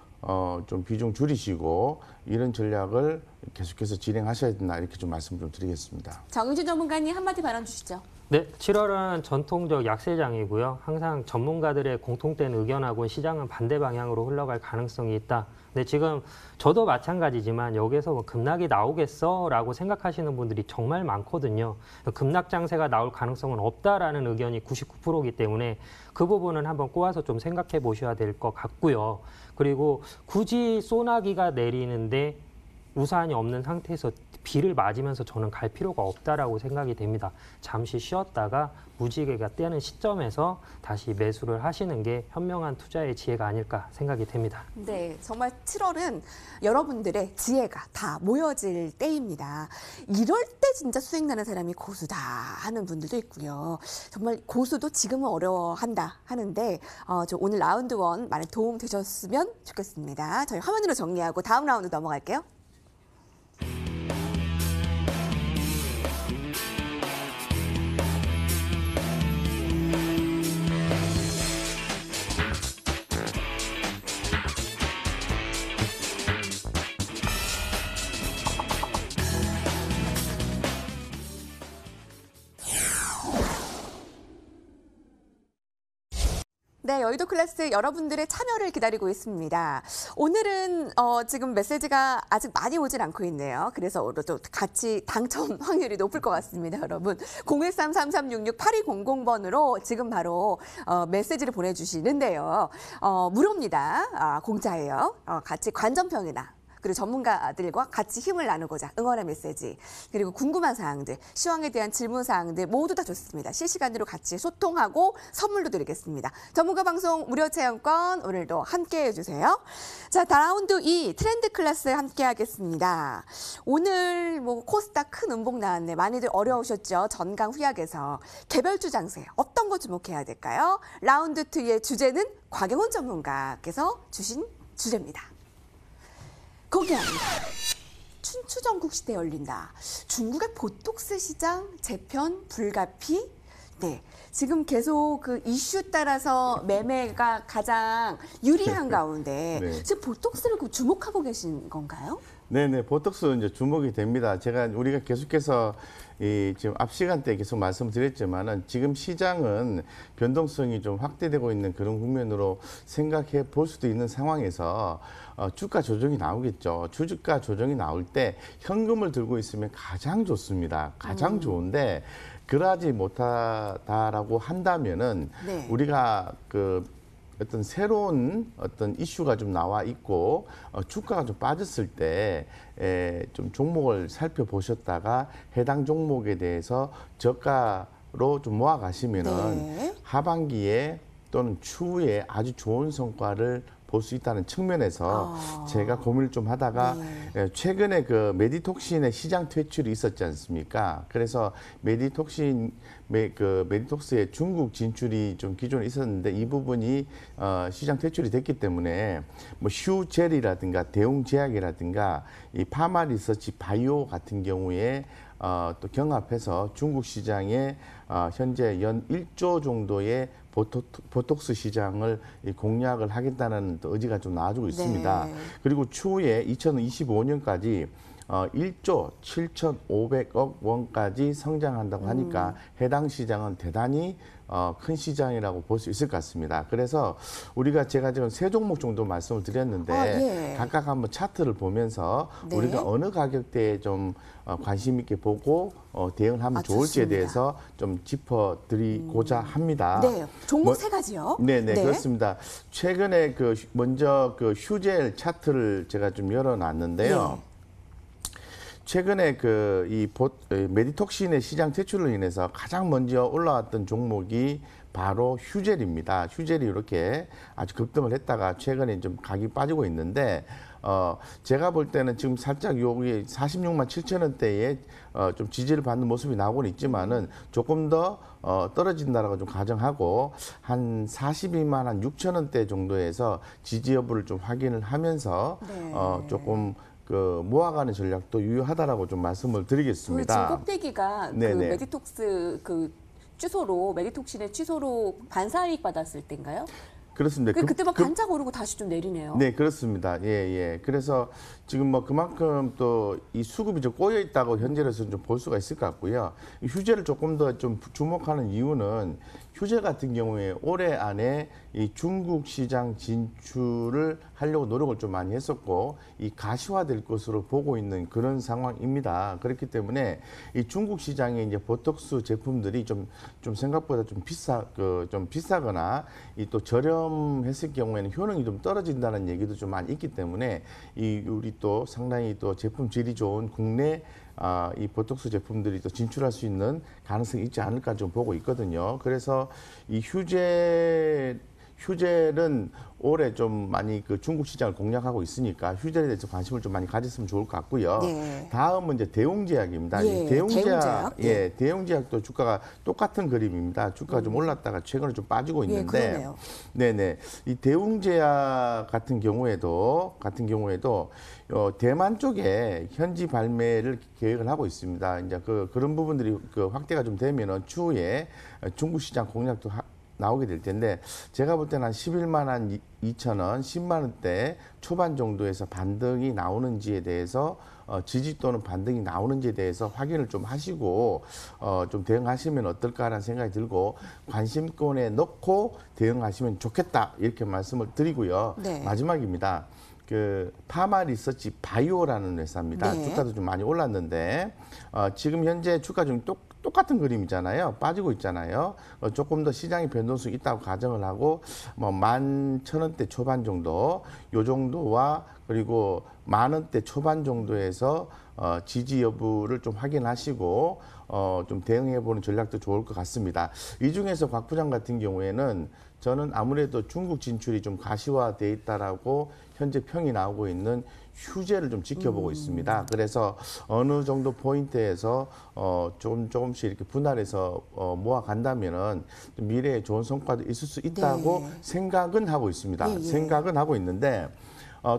좀 비중 줄이시고 이런 전략을 계속해서 진행하셔야 된다 이렇게 좀 말씀 좀 드리겠습니다. 정윤준 전문가님 한마디 발언 주시죠. 네, 7월은 전통적 약세장이고요. 항상 전문가들의 공통된 의견하고 시장은 반대 방향으로 흘러갈 가능성이 있다. 근데 지금 저도 마찬가지지만 여기에서 뭐 급락이 나오겠어라고 생각하시는 분들이 정말 많거든요. 급락 장세가 나올 가능성은 없다라는 의견이 99%이기 때문에 그 부분은 한번 꼬아서 좀 생각해 보셔야 될 것 같고요. 그리고 굳이 소나기가 내리는데 우산이 없는 상태에서 비를 맞으면서 저는 갈 필요가 없다라고 생각이 됩니다. 잠시 쉬었다가 무지개가 뜨는 시점에서 다시 매수를 하시는 게 현명한 투자의 지혜가 아닐까 생각이 됩니다. 네, 정말 7월은 여러분들의 지혜가 다 모여질 때입니다. 이럴 때 진짜 수익 나는 사람이 고수다 하는 분들도 있고요. 정말 고수도 지금은 어려워한다 하는데 저 오늘 라운드 1 많은 도움 되셨으면 좋겠습니다. 저희 화면으로 정리하고 다음 라운드 넘어갈게요. 네, 여의도 클래스 여러분들의 참여를 기다리고 있습니다. 오늘은 지금 메시지가 아직 많이 오진 않고 있네요. 그래서 오늘도 같이 당첨 확률이 높을 것 같습니다, 여러분. 013-3366-8200번으로 지금 바로 메시지를 보내주시는데요. 무료입니다. 공짜예요. 같이 관전평이나 그리고 전문가들과 같이 힘을 나누고자 응원의 메시지, 그리고 궁금한 사항들, 시황에 대한 질문 사항들 모두 다 좋습니다. 실시간으로 같이 소통하고 선물도 드리겠습니다. 전문가 방송 무료 체험권 오늘도 함께 해주세요. 자, 라운드 2 트렌드 클래스 함께 하겠습니다. 오늘 뭐 코스닥 큰 음봉 나왔네. 많이들 어려우셨죠? 전강 후약에서 개별주 장세 어떤 거 주목해야 될까요? 라운드 2의 주제는 곽영훈 전문가께서 주신 주제입니다. 공개합니다. 춘추전국 시대 열린다. 중국의 보톡스 시장 재편 불가피. 네, 지금 계속 그 이슈 따라서 매매가 가장 유리한 가운데 네. 지금 보톡스를 주목하고 계신 건가요? 네네, 보톡스 이제 주목이 됩니다. 우리가 계속해서 지금 앞 시간대에 계속 말씀드렸지만은 지금 시장은 변동성이 좀 확대되고 있는 그런 국면으로 생각해 볼 수도 있는 상황에서 주가 조정이 나오겠죠. 주가 조정이 나올 때 현금을 들고 있으면 가장 좋습니다. 가장 좋은데 그러지 못하다라고 한다면은 네. 우리가 어떤 새로운 어떤 이슈가 좀 나와 있고 주가가 좀 빠졌을 때 좀 종목을 살펴보셨다가 해당 종목에 대해서 저가로 좀 모아가시면은 네. 하반기에 또는 추후에 아주 좋은 성과를 볼 수 있다는 측면에서 제가 고민을 좀 하다가 최근에 그 메디톡신의 시장 퇴출이 있었지 않습니까? 그래서 메디톡스의 중국 진출이 좀 기존에 있었는데 이 부분이 시장 퇴출이 됐기 때문에 뭐 휴젤이라든가 대웅제약이라든가 이 파마리서치 바이오 같은 경우에 또 경합해서 중국 시장에 현재 연 1조 정도의 보톡스 시장을 공략을 하겠다는 또 의지가 좀 나와주고 있습니다. 네. 그리고 추후에 2025년까지 1조 7,500억 원까지 성장한다고 하니까 해당 시장은 대단히 큰 시장이라고 볼 수 있을 것 같습니다. 그래서 제가 지금 세 종목 정도 말씀을 드렸는데 예. 각각 한번 차트를 보면서 네. 우리가 어느 가격대에 좀 관심 있게 보고 대응을 하면 좋을지에 좋습니다. 대해서 좀 짚어드리고자 합니다. 네, 종목 뭐, 세 가지요. 네네, 그렇습니다. 최근에 먼저 휴젤 차트를 제가 좀 열어놨는데요. 예. 최근에 메디톡신의 시장 퇴출로 인해서 가장 먼저 올라왔던 종목이 바로 휴젤입니다. 휴젤이 이렇게 아주 급등을 했다가 최근에 좀 가격이 빠지고 있는데 제가 볼 때는 지금 살짝 여기 46만 7천 원대에 좀 지지를 받는 모습이 나오고는 있지만은 조금 더 떨어진다라고 좀 가정하고 한 42만 한 6천 원대 정도에서 지지 여부를 좀 확인을 하면서 네. 조금 모아가는 전략도 유효하다라고 좀 말씀을 드리겠습니다. 지금 꼭대기가 네네. 메디톡스 메디톡신의 취소로 반사이익 받았을 때인가요? 그렇습니다. 그때 막 반짝 오르고 다시 좀 내리네요. 네, 그렇습니다. 예. 그래서 지금 뭐 그만큼 또 이 수급이 좀 꼬여 있다고 현재로서는 좀 볼 수가 있을 것 같고요. 이 휴재를 조금 더 좀 주목하는 이유는 휴재 같은 경우에 올해 안에 이 중국 시장 진출을 하려고 노력을 좀 많이 했었고 이 가시화될 것으로 보고 있는 그런 상황입니다. 그렇기 때문에 이 중국 시장에 이제 보톡스 제품들이 좀 생각보다 좀 비싸거나 이 또 저렴했을 경우에는 효능이 좀 떨어진다는 얘기도 좀 많이 있기 때문에 우리 또 상당히 또 제품 질이 좋은 국내 이 보톡스 제품들이 또 진출할 수 있는 가능성이 있지 않을까 좀 보고 있거든요. 그래서 이 휴젤은 올해 좀 많이 중국 시장을 공략하고 있으니까 휴젤에 대해서 관심을 좀 많이 가졌으면 좋을 것 같고요. 네. 다음은 이제 대웅제약입니다. 예, 이 대웅제약, 네. 대웅제약도 주가가 똑같은 그림입니다. 주가가 좀 올랐다가 최근에 좀 빠지고 있는데, 그러네요. 네네, 이 대웅제약 같은 경우에도 대만 쪽에 현지 발매를 계획을 하고 있습니다. 이제 그런 부분들이 확대가 좀 되면은 추후에 중국 시장 공략도 나오게 될 텐데 제가 볼 때는 한 11만 한 2천 원, 10만 원대 초반 정도에서 반등이 나오는지에 대해서 지지 또는 반등이 나오는지에 대해서 확인을 좀 하시고 좀 대응하시면 어떨까라는 생각이 들고 관심권에 넣고 대응하시면 좋겠다 이렇게 말씀을 드리고요. 네. 마지막입니다. 그 파마 리서치 바이오라는 회사입니다. 네. 주가도 좀 많이 올랐는데 지금 현재 주가 좀 똑같은 그림이잖아요. 빠지고 있잖아요. 조금 더 시장의 변동성이 있다고 가정을 하고 뭐 11,000원대 초반 정도 요 정도와 그리고 10,000원대 초반 정도에서 지지 여부를 좀 확인하시고 좀 대응해 보는 전략도 좋을 것 같습니다. 이 중에서 곽 부장 같은 경우에는 저는 아무래도 중국 진출이 좀 가시화돼 있다라고 현재 평이 나오고 있는 휴재를 좀 지켜보고 있습니다. 그래서 어느 정도 포인트에서 조금씩 이렇게 분할해서 모아간다면은 미래에 좋은 성과도 있을 수 있다고 네. 생각은 하고 있습니다. 예, 예. 생각은 하고 있는데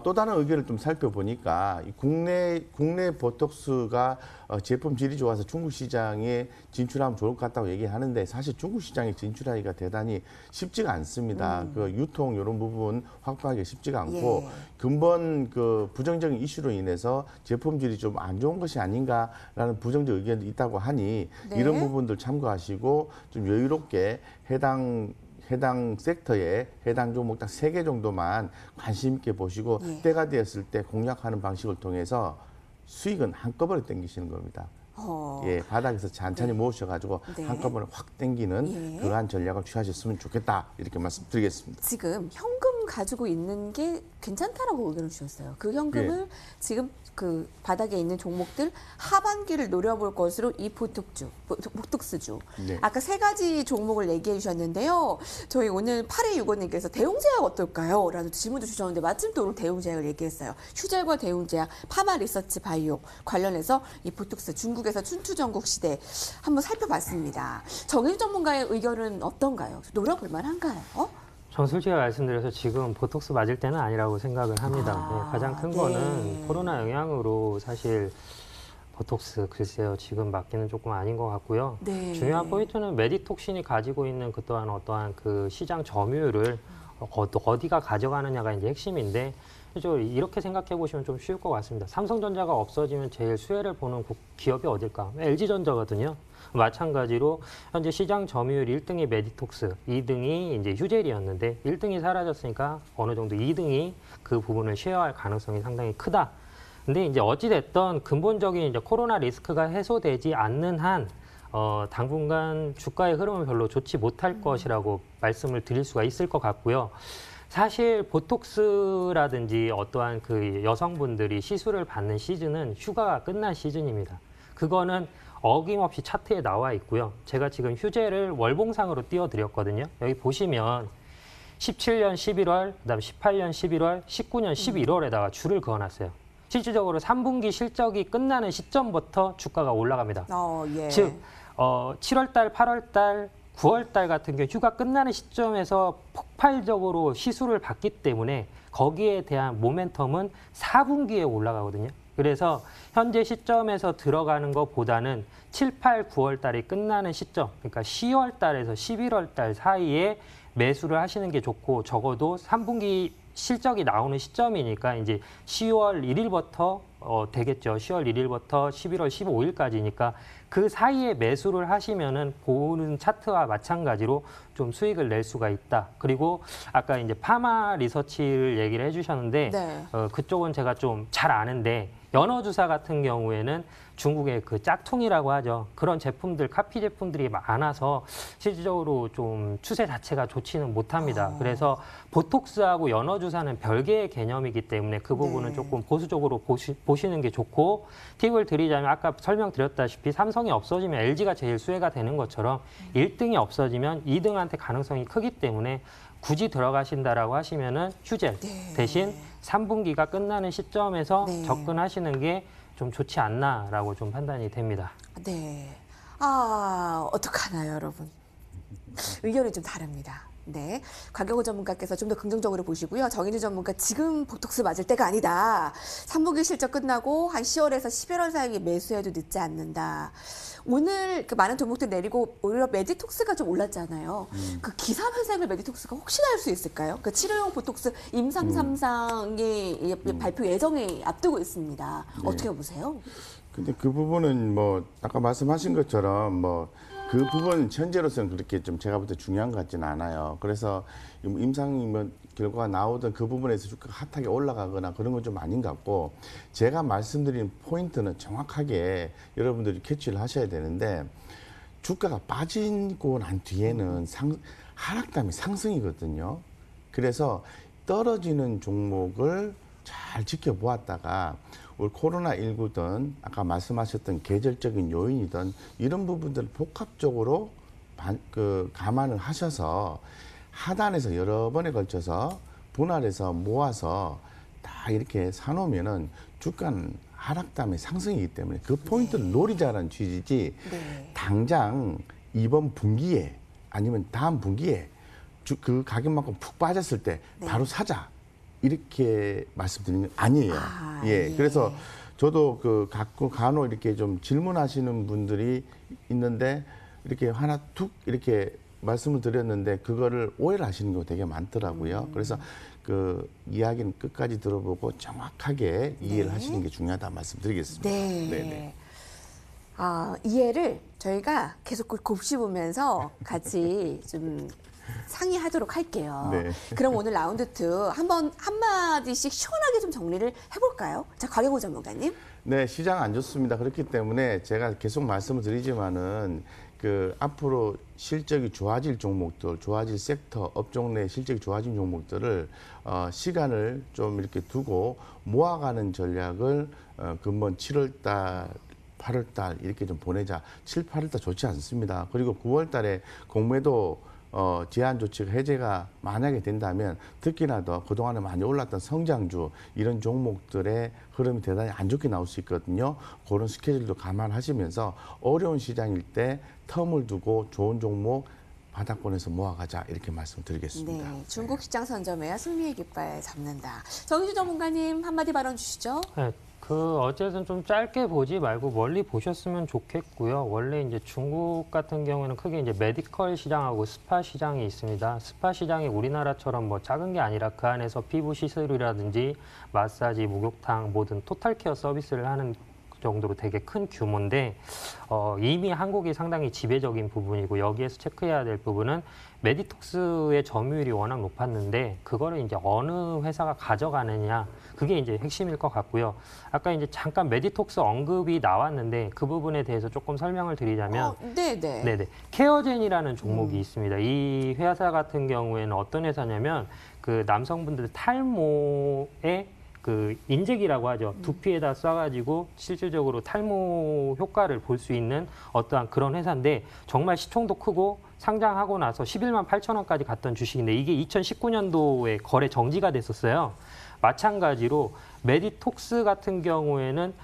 또 다른 의견을 좀 살펴보니까 이 국내 보톡스가 제품 질이 좋아서 중국 시장에 진출하면 좋을 것 같다고 얘기하는데 사실 중국 시장에 진출하기가 대단히 쉽지가 않습니다. 그 유통 이런 부분 확보하기가 쉽지가 않고 예. 근본 그 부정적인 이슈로 인해서 제품 질이 좀 안 좋은 것이 아닌가라는 부정적 의견도 있다고 하니 네. 이런 부분들 참고하시고 좀 여유롭게 해당 섹터에 해당 종목 딱 3개 정도만 관심 있게 보시고 예. 때가 되었을 때 공략하는 방식을 통해서 수익은 한꺼번에 땡기시는 겁니다. 예, 바닥에서 찬찬히 모으셔가지고 네. 한꺼번에 확 땡기는 예. 그러한 전략을 취하셨으면 좋겠다 이렇게 말씀드리겠습니다. 지금 현금 가지고 있는 게 괜찮다라고 의견을 주셨어요. 그 현금을 지금 그 바닥에 있는 종목들 하반기를 노려볼 것으로 이 보톡스주. 네. 아까 3가지 종목을 얘기해 주셨는데요. 저희 오늘 8265님께서 대웅제약 어떨까요? 라는 질문도 주셨는데 마침 또 오늘 대웅제약을 얘기했어요. 휴젤과 대웅제약, 파마 리서치 바이오 관련해서 이 보톡스 중국에서 춘추전국 시대 한번 살펴봤습니다. 정일 전문가의 의견은 어떤가요? 노려볼 만한가요? 전 솔직히 말씀드려서 지금 보톡스 맞을 때는 아니라고 생각을 합니다. 네, 가장 큰 네. 거는 코로나 영향으로 사실 보톡스 글쎄요 지금 맞기는 조금 아닌 것 같고요. 네. 중요한 포인트는 메디톡신이 가지고 있는 그 또한 어떠한 그 시장 점유율을 어디가 가져가느냐가 이제 핵심인데 이렇게 생각해 보시면 좀 쉬울 것 같습니다. 삼성전자가 없어지면 제일 수혜를 보는 기업이 어딜까? LG전자거든요. 마찬가지로 현재 시장 점유율 1등이 메디톡스, 2등이 이제 휴젤이었는데 1등이 사라졌으니까 어느 정도 2등이 그 부분을 쉐어할 가능성이 상당히 크다. 근데 이제 어찌됐든 근본적인 이제 코로나 리스크가 해소되지 않는 한 당분간 주가의 흐름은 별로 좋지 못할 것이라고 말씀을 드릴 수가 있을 것 같고요. 사실 보톡스라든지 어떠한 그 여성분들이 시술을 받는 시즌은 휴가가 끝난 시즌입니다. 그거는 어김없이 차트에 나와 있고요. 제가 지금 휴재를 월봉상으로 띄워드렸거든요. 여기 보시면 17년 11월, 그다음 18년 11월, 19년 11월에다가 줄을 그어놨어요. 실질적으로 3분기 실적이 끝나는 시점부터 주가가 올라갑니다. 예. 즉 7월 달, 8월 달, 9월 달 같은 경우 휴가 끝나는 시점에서 폭발적으로 시술을 받기 때문에 거기에 대한 모멘텀은 4분기에 올라가거든요. 그래서 현재 시점에서 들어가는 것보다는 7, 8, 9월 달이 끝나는 시점, 그러니까 10월 달에서 11월 달 사이에 매수를 하시는 게 좋고 적어도 3분기 실적이 나오는 시점이니까 이제 10월 1일부터 되겠죠. 10월 1일부터 11월 15일까지니까 그 사이에 매수를 하시면은 보는 차트와 마찬가지로 좀 수익을 낼 수가 있다. 그리고 아까 이제 파마 리서치를 얘기를 해주셨는데 네. 그쪽은 제가 좀 잘 아는데 연어주사 같은 경우에는 중국의 그 짝퉁이라고 하죠. 그런 제품들, 카피 제품들이 많아서 실질적으로 좀 추세 자체가 좋지는 못합니다. 그래서 보톡스하고 연어주사는 별개의 개념이기 때문에 그 부분은 네. 조금 보수적으로 보시는 게 좋고 팁을 드리자면 아까 설명드렸다시피 삼성이 없어지면 LG가 제일 수혜가 되는 것처럼 1등이 없어지면 2등한테 가능성이 크기 때문에 굳이 들어가신다라고 하시면은 휴젤 네. 대신 3분기가 끝나는 시점에서 네. 접근하시는 게 좀 좋지 않나라고 좀 판단이 됩니다. 네. 어떡하나요, 여러분? 의견이 좀 다릅니다. 네, 곽영호 전문가께서 좀 더 긍정적으로 보시고요. 정인우 전문가 지금 보톡스 맞을 때가 아니다. 3분기 실적 끝나고 한 10월에서 11월 사이에 매수해도 늦지 않는다. 오늘 그 많은 종목들 내리고 오히려 메디톡스가 좀 올랐잖아요. 그 기사 회생을 메디톡스가 혹시나 할 수 있을까요? 그 치료용 보톡스 임상 3상이 발표 예정에 앞두고 있습니다. 네. 어떻게 보세요? 근데 그 부분은 뭐 아까 말씀하신 것처럼 뭐 그 부분 현재로서는 그렇게 좀 제가 볼 때 중요한 것 같지는 않아요. 그래서 임상 뭐 결과가 나오던 그 부분에서 주가가 핫하게 올라가거나 그런 건 좀 아닌 것 같고, 제가 말씀드린 포인트는 정확하게 여러분들이 캐치를 하셔야 되는데, 주가가 빠지고 난 뒤에는 하락 다음에 상승이거든요. 그래서 떨어지는 종목을 잘 지켜보았다가 우리 코로나19든 아까 말씀하셨던 계절적인 요인이든 이런 부분들을 복합적으로 감안을 하셔서 하단에서 여러 번에 걸쳐서 분할해서 모아서 다 이렇게 사놓으면은 주가는 하락 다음에 상승이기 때문에 그 포인트를 노리자는 취지지, 당장 이번 분기에 아니면 다음 분기에 그 가격만큼 푹 빠졌을 때 바로 사자, 이렇게 말씀드리는 건 아니에요. 예. 그래서 저도 그 간혹 이렇게 좀 질문하시는 분들이 있는데 이렇게 하나 툭 이렇게 말씀을 드렸는데 그거를 오해를 하시는 경우가 되게 많더라고요. 그래서 그 이야기는 끝까지 들어보고 정확하게 이해를 하시는 게 중요하다 말씀드리겠습니다. 네. 네네. 이해를 저희가 계속 곱씹으면서 같이 좀 상의하도록 할게요. 네. 그럼 오늘 라운드 2 한마디씩 시원하게 좀 정리를 해볼까요? 자, 곽영호 전문가님. 네, 시장 안 좋습니다. 그렇기 때문에 제가 계속 말씀을 드리지만은 그 앞으로 실적이 좋아질 종목들, 좋아질 섹터, 업종 내 실적이 좋아진 종목들을 시간을 좀 이렇게 두고 모아가는 전략을 근본 7월달, 8월달 이렇게 좀 보내자. 7, 8월달 좋지 않습니다. 그리고 9월달에 공매도 제한 조치가 해제가 만약에 된다면 특히나 더 그동안에 많이 올랐던 성장주 이런 종목들의 흐름이 대단히 안 좋게 나올 수 있거든요. 그런 스케줄도 감안하시면서 어려운 시장일 때 텀을 두고 좋은 종목 바닥권에서 모아가자, 이렇게 말씀드리겠습니다. 네, 중국 시장 선점해야 승리의 깃발 잡는다. 정인주 전문가님 한마디 발언 주시죠. 네, 어쨌든 좀 짧게 보지 말고 멀리 보셨으면 좋겠고요. 원래 이제 중국 같은 경우에는 크게 이제 메디컬 시장하고 스파 시장이 있습니다. 스파 시장이 우리나라처럼 뭐 작은 게 아니라 그 안에서 피부 시술이라든지 마사지, 목욕탕, 모든 토탈 케어 서비스를 하는 정도로 되게 큰 규모인데 이미 한국이 상당히 지배적인 부분이고, 여기에서 체크해야 될 부분은 메디톡스의 점유율이 워낙 높았는데 그거를 이제 어느 회사가 가져가느냐, 그게 이제 핵심일 것 같고요. 아까 이제 잠깐 메디톡스 언급이 나왔는데 그 부분에 대해서 조금 설명을 드리자면, 네네, 케어젠이라는 종목이 있습니다. 이 회사 같은 경우에는 어떤 회사냐면 그 남성분들 탈모에 그 인젝이라고 하죠. 두피에다 쏴가지고 실질적으로 탈모 효과를 볼 수 있는 어떠한 그런 회사인데, 정말 시총도 크고 상장하고 나서 11만 8천 원까지 갔던 주식인데 이게 2019년도에 거래 정지가 됐었어요. 마찬가지로 메디톡스 같은 경우에는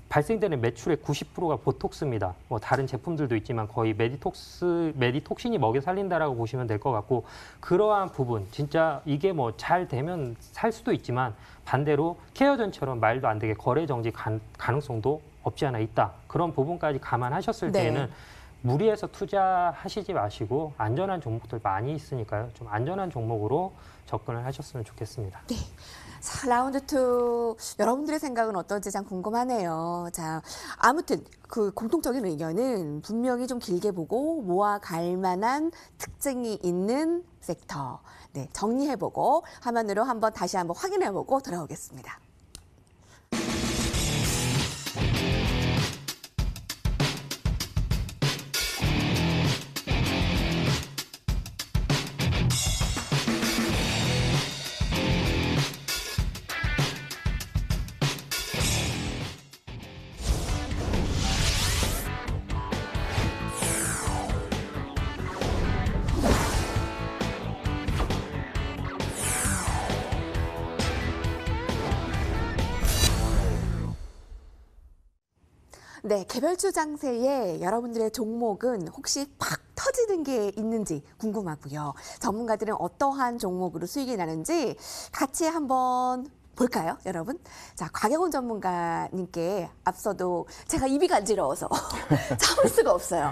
발생되는 매출의 90%가 보톡스입니다. 뭐 다른 제품들도 있지만 거의 메디톡신이 먹여 살린다라고 보시면 될 것 같고, 그러한 부분 진짜 이게 뭐 잘 되면 살 수도 있지만 반대로 케어전처럼 말도 안 되게 거래 정지 가능성도 없지 않아 있다. 그런 부분까지 감안하셨을 때에는 무리해서 투자하시지 마시고 안전한 종목들 많이 있으니까요. 좀 안전한 종목으로 접근을 하셨으면 좋겠습니다. 네. 자, 라운드 2 여러분들의 생각은 어떨지 참 궁금하네요. 자, 아무튼 그 공통적인 의견은 분명히 좀 길게 보고 모아갈 만한 특징이 있는 섹터. 네, 정리해보고 화면으로 다시 한번 확인해보고 돌아오겠습니다. 네, 개별주 장세에 여러분들의 종목은 혹시 팍 터지는 게 있는지 궁금하고요. 전문가들은 어떠한 종목으로 수익이 나는지 같이 한번 볼까요, 여러분? 자, 곽영훈 전문가님께 앞서도 제가 입이 간지러워서 참을 수가 없어요.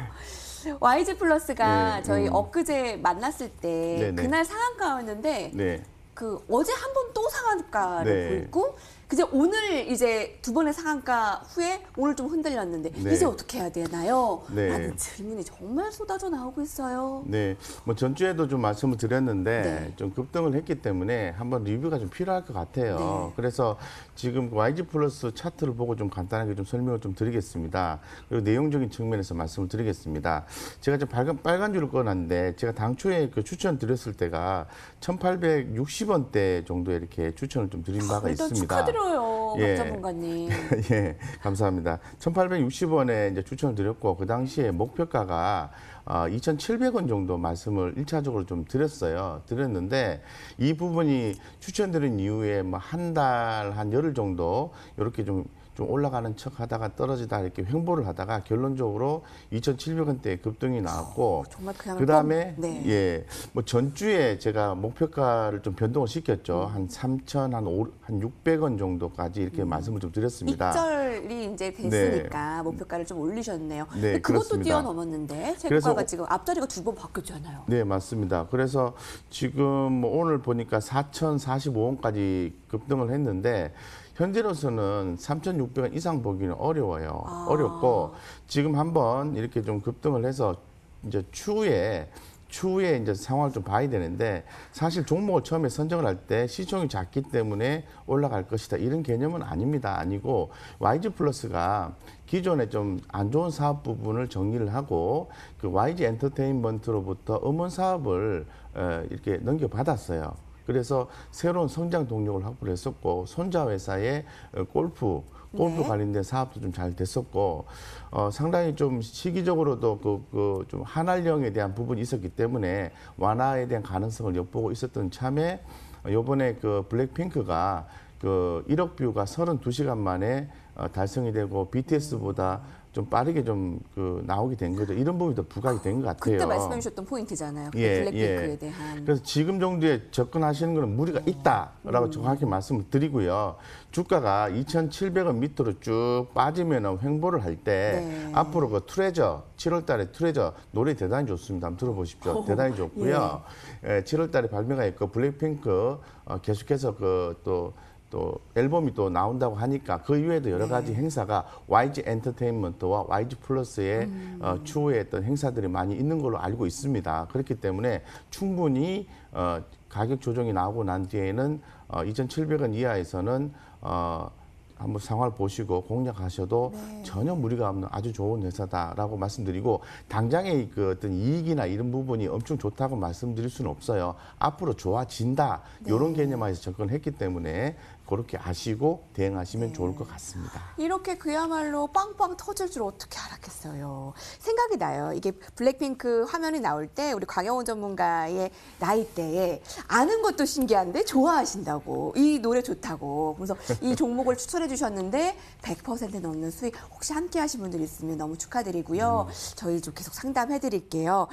YG 플러스가 네, 저희 엊그제 만났을 때 네, 네. 그날 상한가였는데 네. 그 어제 한 번 또 상한가를 네. 보이고 그제 오늘 이제 두 번의 상한가 후에 오늘 좀 흔들렸는데 네. 이제 어떻게 해야 되나요? 네. 라는 질문이 정말 쏟아져 나오고 있어요. 네, 뭐 전주에도 좀 말씀을 드렸는데 네. 좀 급등을 했기 때문에 한번 리뷰가 좀 필요할 것 같아요. 네. 그래서 지금 YG 플러스 차트를 보고 좀 간단하게 좀 설명을 좀 드리겠습니다. 그리고 내용적인 측면에서 말씀을 드리겠습니다. 제가 좀 빨간 줄을 꺼놨는데 제가 당초에 그 추천 드렸을 때가 1,860원대 정도에 이렇게 추천을 좀 드린 바가 일단 있습니다. 축하드려요, 예. 박 전문가님. 예, 감사합니다. 1,860원에 이제 추천을 드렸고 그 당시에 목표가가 2,700원 정도 말씀을 1차적으로 좀 드렸는데 이 부분이 추천드린 이후에 뭐 한 달, 한 열흘 정도 이렇게 좀 올라가는 척 하다가 떨어지다 이렇게 횡보를 하다가 결론적으로 2,700원대에 급등이 나왔고 정말 그야말로 그다음에 네. 예, 뭐 전주에 제가 목표가를 좀 변동을 시켰죠. 한 3,000, 한 600원 정도까지 이렇게 말씀을 좀 드렸습니다. 익절이 이제 됐으니까 목표가를 좀 올리셨네요. 네, 근데 그것도 그렇습니다. 뛰어넘었는데 그래서 최고가가 지금 앞자리가 두 번 바뀌었잖아요. 네, 맞습니다. 그래서 지금 뭐 오늘 보니까 4,045원까지 급등을 했는데 현재로서는 3,600원 이상 보기는 어려워요. 어렵고 지금 한번 이렇게 좀 급등을 해서 이제 추후에 이제 상황을 좀 봐야 되는데 사실 종목을 처음에 선정을 할 때 시총이 작기 때문에 올라갈 것이다 이런 개념은 아닙니다. 아니고 YG 플러스가 기존에 좀 안 좋은 사업 부분을 정리를 하고 그 YG 엔터테인먼트로부터 음원 사업을 이렇게 넘겨받았어요. 그래서 새로운 성장 동력을 확보를 했었고 손자 회사의 골프 네. 관련된 사업도 좀 잘 됐었고 상당히 좀 시기적으로도 좀 한활령에 대한 부분이 있었기 때문에 완화에 대한 가능성을 엿보고 있었던 참에 이번에 그 블랙핑크가 그 1억 뷰가 32시간 만에 달성이 되고 BTS보다 좀 빠르게 좀 그 나오게 된 거죠. 이런 부분이 더 부각이 된 것 같아요. 그때 말씀해 주셨던 포인트잖아요. 그 예, 블랙핑크에 예. 대한. 그래서 지금 정도에 접근하시는 것은 무리가 있다라고 정확히 말씀을 드리고요. 주가가 2,700원 밑으로 쭉 빠지면 횡보를 할 때 네. 앞으로 그 트레저 7월 달에 트레저 노래 대단히 좋습니다. 한번 들어보십시오. 대단히 좋고요. 예, 7월 달에 발매가 있고 블랙핑크 계속해서 또 앨범이 또 나온다고 하니까 그 이외에도 여러 가지 행사가 YG 엔터테인먼트와 YG 플러스의 추후에 어떤 행사들이 많이 있는 걸로 알고 있습니다. 그렇기 때문에 충분히 가격 조정이 나오고 난 뒤에는 2,700원 이하에서는 한번 상황을 보시고 공략하셔도 전혀 무리가 없는 아주 좋은 회사다라고 말씀드리고 당장의 그 어떤 이익이나 이런 부분이 엄청 좋다고 말씀드릴 수는 없어요. 앞으로 좋아진다 이런 개념에서 접근했기 때문에 그렇게 아시고 대응하시면 좋을 것 같습니다. 이렇게 그야말로 빵빵 터질 줄 어떻게 알았겠어요. 생각이 나요. 이게 블랙핑크 화면이 나올 때 우리 곽영훈 전문가의 나이대에 아는 것도 신기한데 좋아하신다고. 이 노래 좋다고. 그래서 이 종목을 추천해 주셨는데 100% 넘는 수익 혹시 함께 하신 분들 있으면 너무 축하드리고요. 저희 좀 계속 상담해 드릴게요.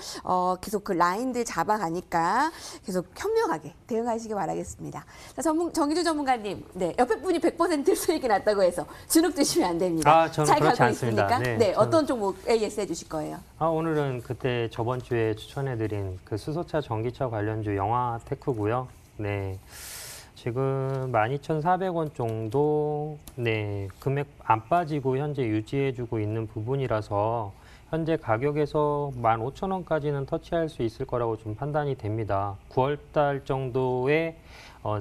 계속 그 라인들 잡아가니까 계속 현명하게 대응하시기 바라겠습니다. 자, 정의주 전문가님. 네, 옆에 분이 100% 수익이 났다고 해서 주눅 드시면 안 됩니다. 저는 잘 그렇지 가고 않습니다. 있습니까? 네, 어떤 종목에 예스해 주실 거예요? 오늘은 그때 저번 주에 추천해드린 그 수소차, 전기차 관련주 영화테크고요. 네, 지금 12,400원 정도 금액 안 빠지고 현재 유지해주고 있는 부분이라서 현재 가격에서 15,000원까지는 터치할 수 있을 거라고 좀 판단이 됩니다. 9월달 정도에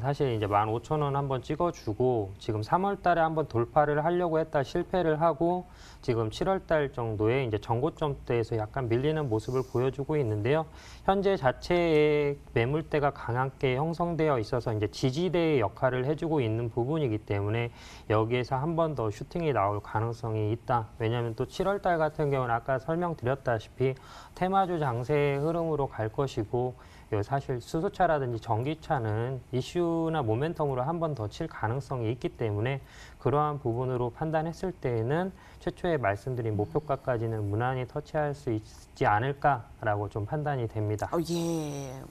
사실 이제 15,000원 한번 찍어주고 지금 3월달에 한번 돌파를 하려고 했다 실패를 하고 지금 7월달 정도에 이제 전고점대에서 약간 밀리는 모습을 보여주고 있는데요. 현재 자체의 매물대가 강하게 형성되어 있어서 이제 지지대의 역할을 해주고 있는 부분이기 때문에 여기에서 한 번 더 슈팅이 나올 가능성이 있다. 왜냐하면 또 7월달 같은 경우는 아까 아까 설명드렸다시피 테마주 장세의 흐름으로 갈 것이고 사실 수소차라든지 전기차는 이슈나 모멘텀으로 한 번 더 칠 가능성이 있기 때문에 그러한 부분으로 판단했을 때에는 최초에 말씀드린 목표가까지는 무난히 터치할 수 있지 않을까라고 좀 판단이 됩니다. 예.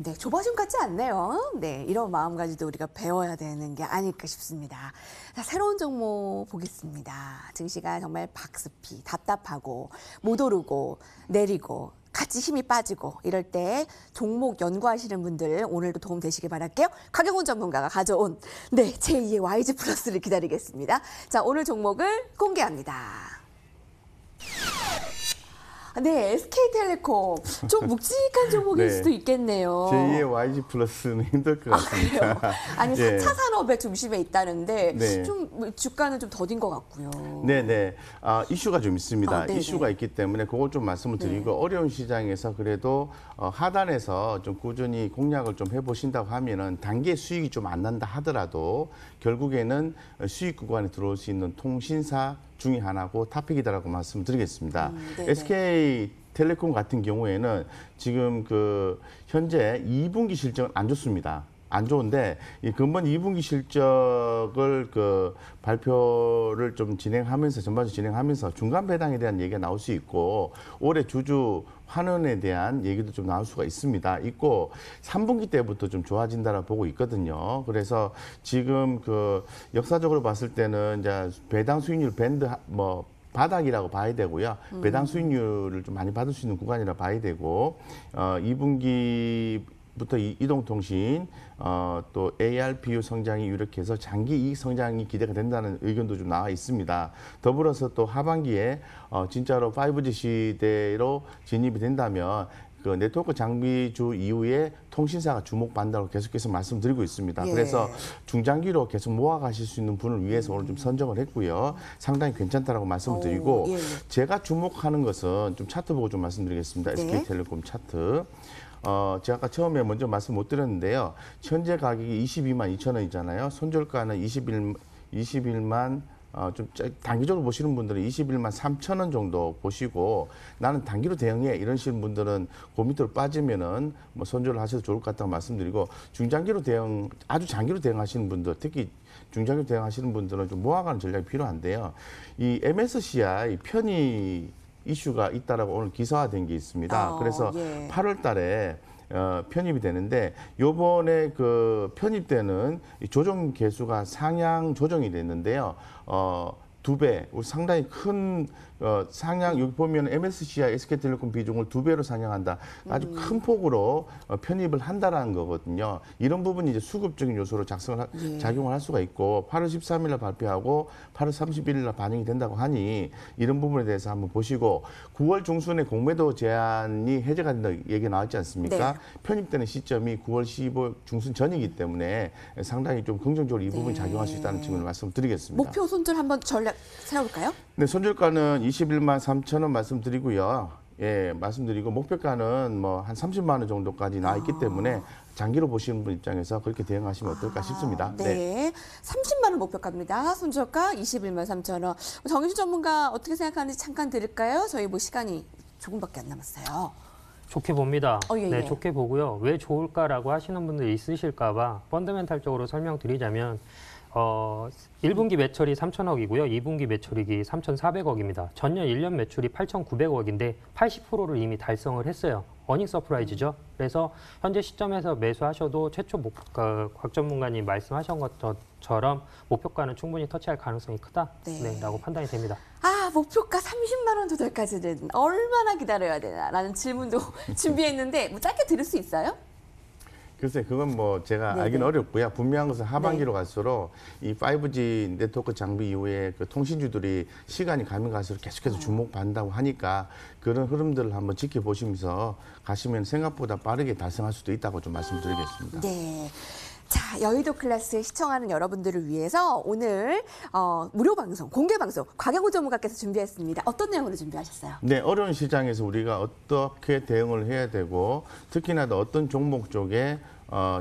네, 조바심 같지 않네요. 네, 이런 마음가짐도 우리가 배워야 되는 게 아닐까 싶습니다. 자, 새로운 종목 보겠습니다. 증시가 정말 박스피, 답답하고 못 오르고 내리고 같이 힘이 빠지고 이럴 때 종목 연구하시는 분들 오늘도 도움 되시길 바랄게요. 강경훈 전문가가 가져온 제2의 YG 플러스를 기다리겠습니다. 자, 오늘 종목을 공개합니다. 네, SK텔레콤 좀 묵직한 종목일 네. 수도 있겠네요. 제2의 YG 플러스는 힘들 것 같습니다. 그래요? 아니, 예. 4차 산업의 중심에 있다는데 네. 좀 주가는 좀 더딘 것 같고요. 네네. 이슈가 좀 있습니다. 네네. 이슈가 있기 때문에 그걸 좀 말씀을 드리고 어려운 시장에서 그래도 하단에서 좀 꾸준히 공략을 좀 해보신다고 하면은 단기 수익이 좀 안 난다 하더라도 결국에는 수익 구간에 들어올 수 있는 통신사 중에 하나고 탑픽이다라고 말씀드리겠습니다. SK텔레콤 같은 경우에는 지금 현재 2분기 실적은 안 좋습니다. 안 좋은데 이 근본 2분기 실적을 발표를 좀 진행하면서 전반적으로 진행하면서 중간 배당에 대한 얘기가 나올 수 있고 올해 주주 환원에 대한 얘기도 좀 나올 수가 있고 3분기 때부터 좀 좋아진다라고 보고 있거든요. 그래서 지금 역사적으로 봤을 때는 이제 배당 수익률 밴드 바닥이라고 봐야 되고요. 배당 수익률을 좀 많이 받을 수 있는 구간이라 봐야 되고 2분기부터 이동통신 또 ARPU 성장이 유력해서 장기 이익 성장이 기대가 된다는 의견도 좀 나와 있습니다. 더불어서 또 하반기에 진짜로 5G 시대로 진입이 된다면 네트워크 장비주 이후에 통신사가 주목받는다고 계속해서 말씀드리고 있습니다. 예. 그래서 중장기로 계속 모아가실 수 있는 분을 위해서 오늘 좀 선정을 했고요. 상당히 괜찮다라고 말씀을 드리고 예. 제가 주목하는 것은 좀 차트 보고 좀 말씀드리겠습니다. 네. SK텔레콤 차트. 제가 아까 처음에 먼저 말씀 못 드렸는데요. 현재 가격이 22만 2천 원이잖아요. 손절가는 21만 좀 단기적으로 보시는 분들은 21만 3천 원 정도 보시고 나는 단기로 대응해 이러시는 분들은 그 밑으로 빠지면은 손절을 하셔도 좋을 것 같다고 말씀드리고 중장기로 대응, 아주 장기로 대응하시는 분들 특히 중장기로 대응하시는 분들은 좀 모아가는 전략이 필요한데요. 이 MSCI 편입 이슈가 있다라고 오늘 기사화된 게 있습니다. 그래서 예. 8월 달에 편입이 되는데 요번에 편입되는 이 조정 개수가 상향 조정이 됐는데요. 2배, 상당히 큰 상향, 여기 보면 MSCI SK텔레콤 비중을 2배로 상향한다. 아주 큰 폭으로 편입을 한다라는 거거든요. 이런 부분이 이제 수급적인 요소로 작용을 할 수가 있고 8월 13일 날 발표하고 8월 31일 날 반영이 된다고 하니 이런 부분에 대해서 한번 보시고 9월 중순에 공매도 제한이 해제가 된다 얘기 나왔지 않습니까? 네. 편입되는 시점이 9월 15일 중순 전이기 때문에 상당히 좀 긍정적으로 이 부분이 작용할 수 있다는 측면을 말씀드리겠습니다. 목표 손절 한번 전략 세워볼까요? 네, 손절가는 21만 3천 원 말씀드리고요. 예, 말씀드리고 목표가는 한 30만 원 정도까지 나와 있기 때문에 장기로 보시는 분 입장에서 그렇게 대응하시면 어떨까 싶습니다. 네. 30만 원 목표가입니다. 손절가 21만 3천 원. 정윤주 전문가 어떻게 생각하는지 잠깐 들을까요? 저희 시간이 조금밖에 안 남았어요. 좋게 봅니다. 예, 네, 예. 좋게 보고요. 왜 좋을까라고 하시는 분들이 있으실까 봐 펀더멘탈적으로 설명드리자면 1분기 매출이 3천억이고요. 2분기 매출이기 3,400억입니다. 전년 1년 매출이 8,900억인데 80%를 이미 달성을 했어요. 어닝 서프라이즈죠. 그래서 현재 시점에서 매수하셔도 최초 곽 전문가님 말씀하신 것처럼 목표가는 충분히 터치할 가능성이 크다. 네. 라고 판단이 됩니다. 목표가 30만 원 도달까지는 얼마나 기다려야 되나라는 질문도 준비했는데 짧게 들을 수 있어요? 글쎄, 그건 제가 네네. 알기는 어렵고요. 분명한 것은 하반기로 갈수록 이 5G 네트워크 장비 이후에 통신주들이 시간이 가면 갈수록 계속해서 주목받는다고 하니까 그런 흐름들을 한번 지켜보시면서 가시면 생각보다 빠르게 달성할 수도 있다고 좀 말씀드리겠습니다. 네. 자, 여의도 클래스 시청하는 여러분들을 위해서 오늘 무료 방송, 공개 방송 곽영훈 전문가께서 준비했습니다. 어떤 내용으로 준비하셨어요? 네, 어려운 시장에서 우리가 어떻게 대응을 해야 되고 특히나 어떤 종목 쪽에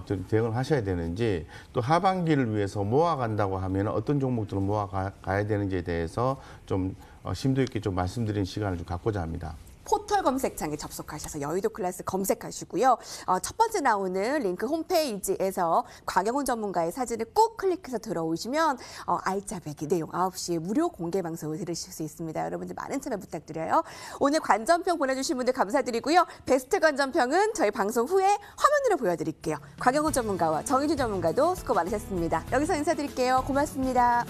좀 대응을 하셔야 되는지 또 하반기를 위해서 모아간다고 하면 어떤 종목들을 모아가야 되는지에 대해서 좀 심도 있게 좀 말씀드리는 시간을 좀 갖고자 합니다. 포털 검색창에 접속하셔서 여의도 클래스 검색하시고요. 첫 번째 나오는 링크 홈페이지에서 곽영훈 전문가의 사진을 꾹 클릭해서 들어오시면 알짜배기 내용 9시에 무료 공개 방송을 들으실 수 있습니다. 여러분들 많은 참여 부탁드려요. 오늘 관전평 보내주신 분들 감사드리고요. 베스트 관전평은 저희 방송 후에 화면으로 보여드릴게요. 곽영훈 전문가와 정희준 전문가도 수고 많으셨습니다. 여기서 인사드릴게요. 고맙습니다.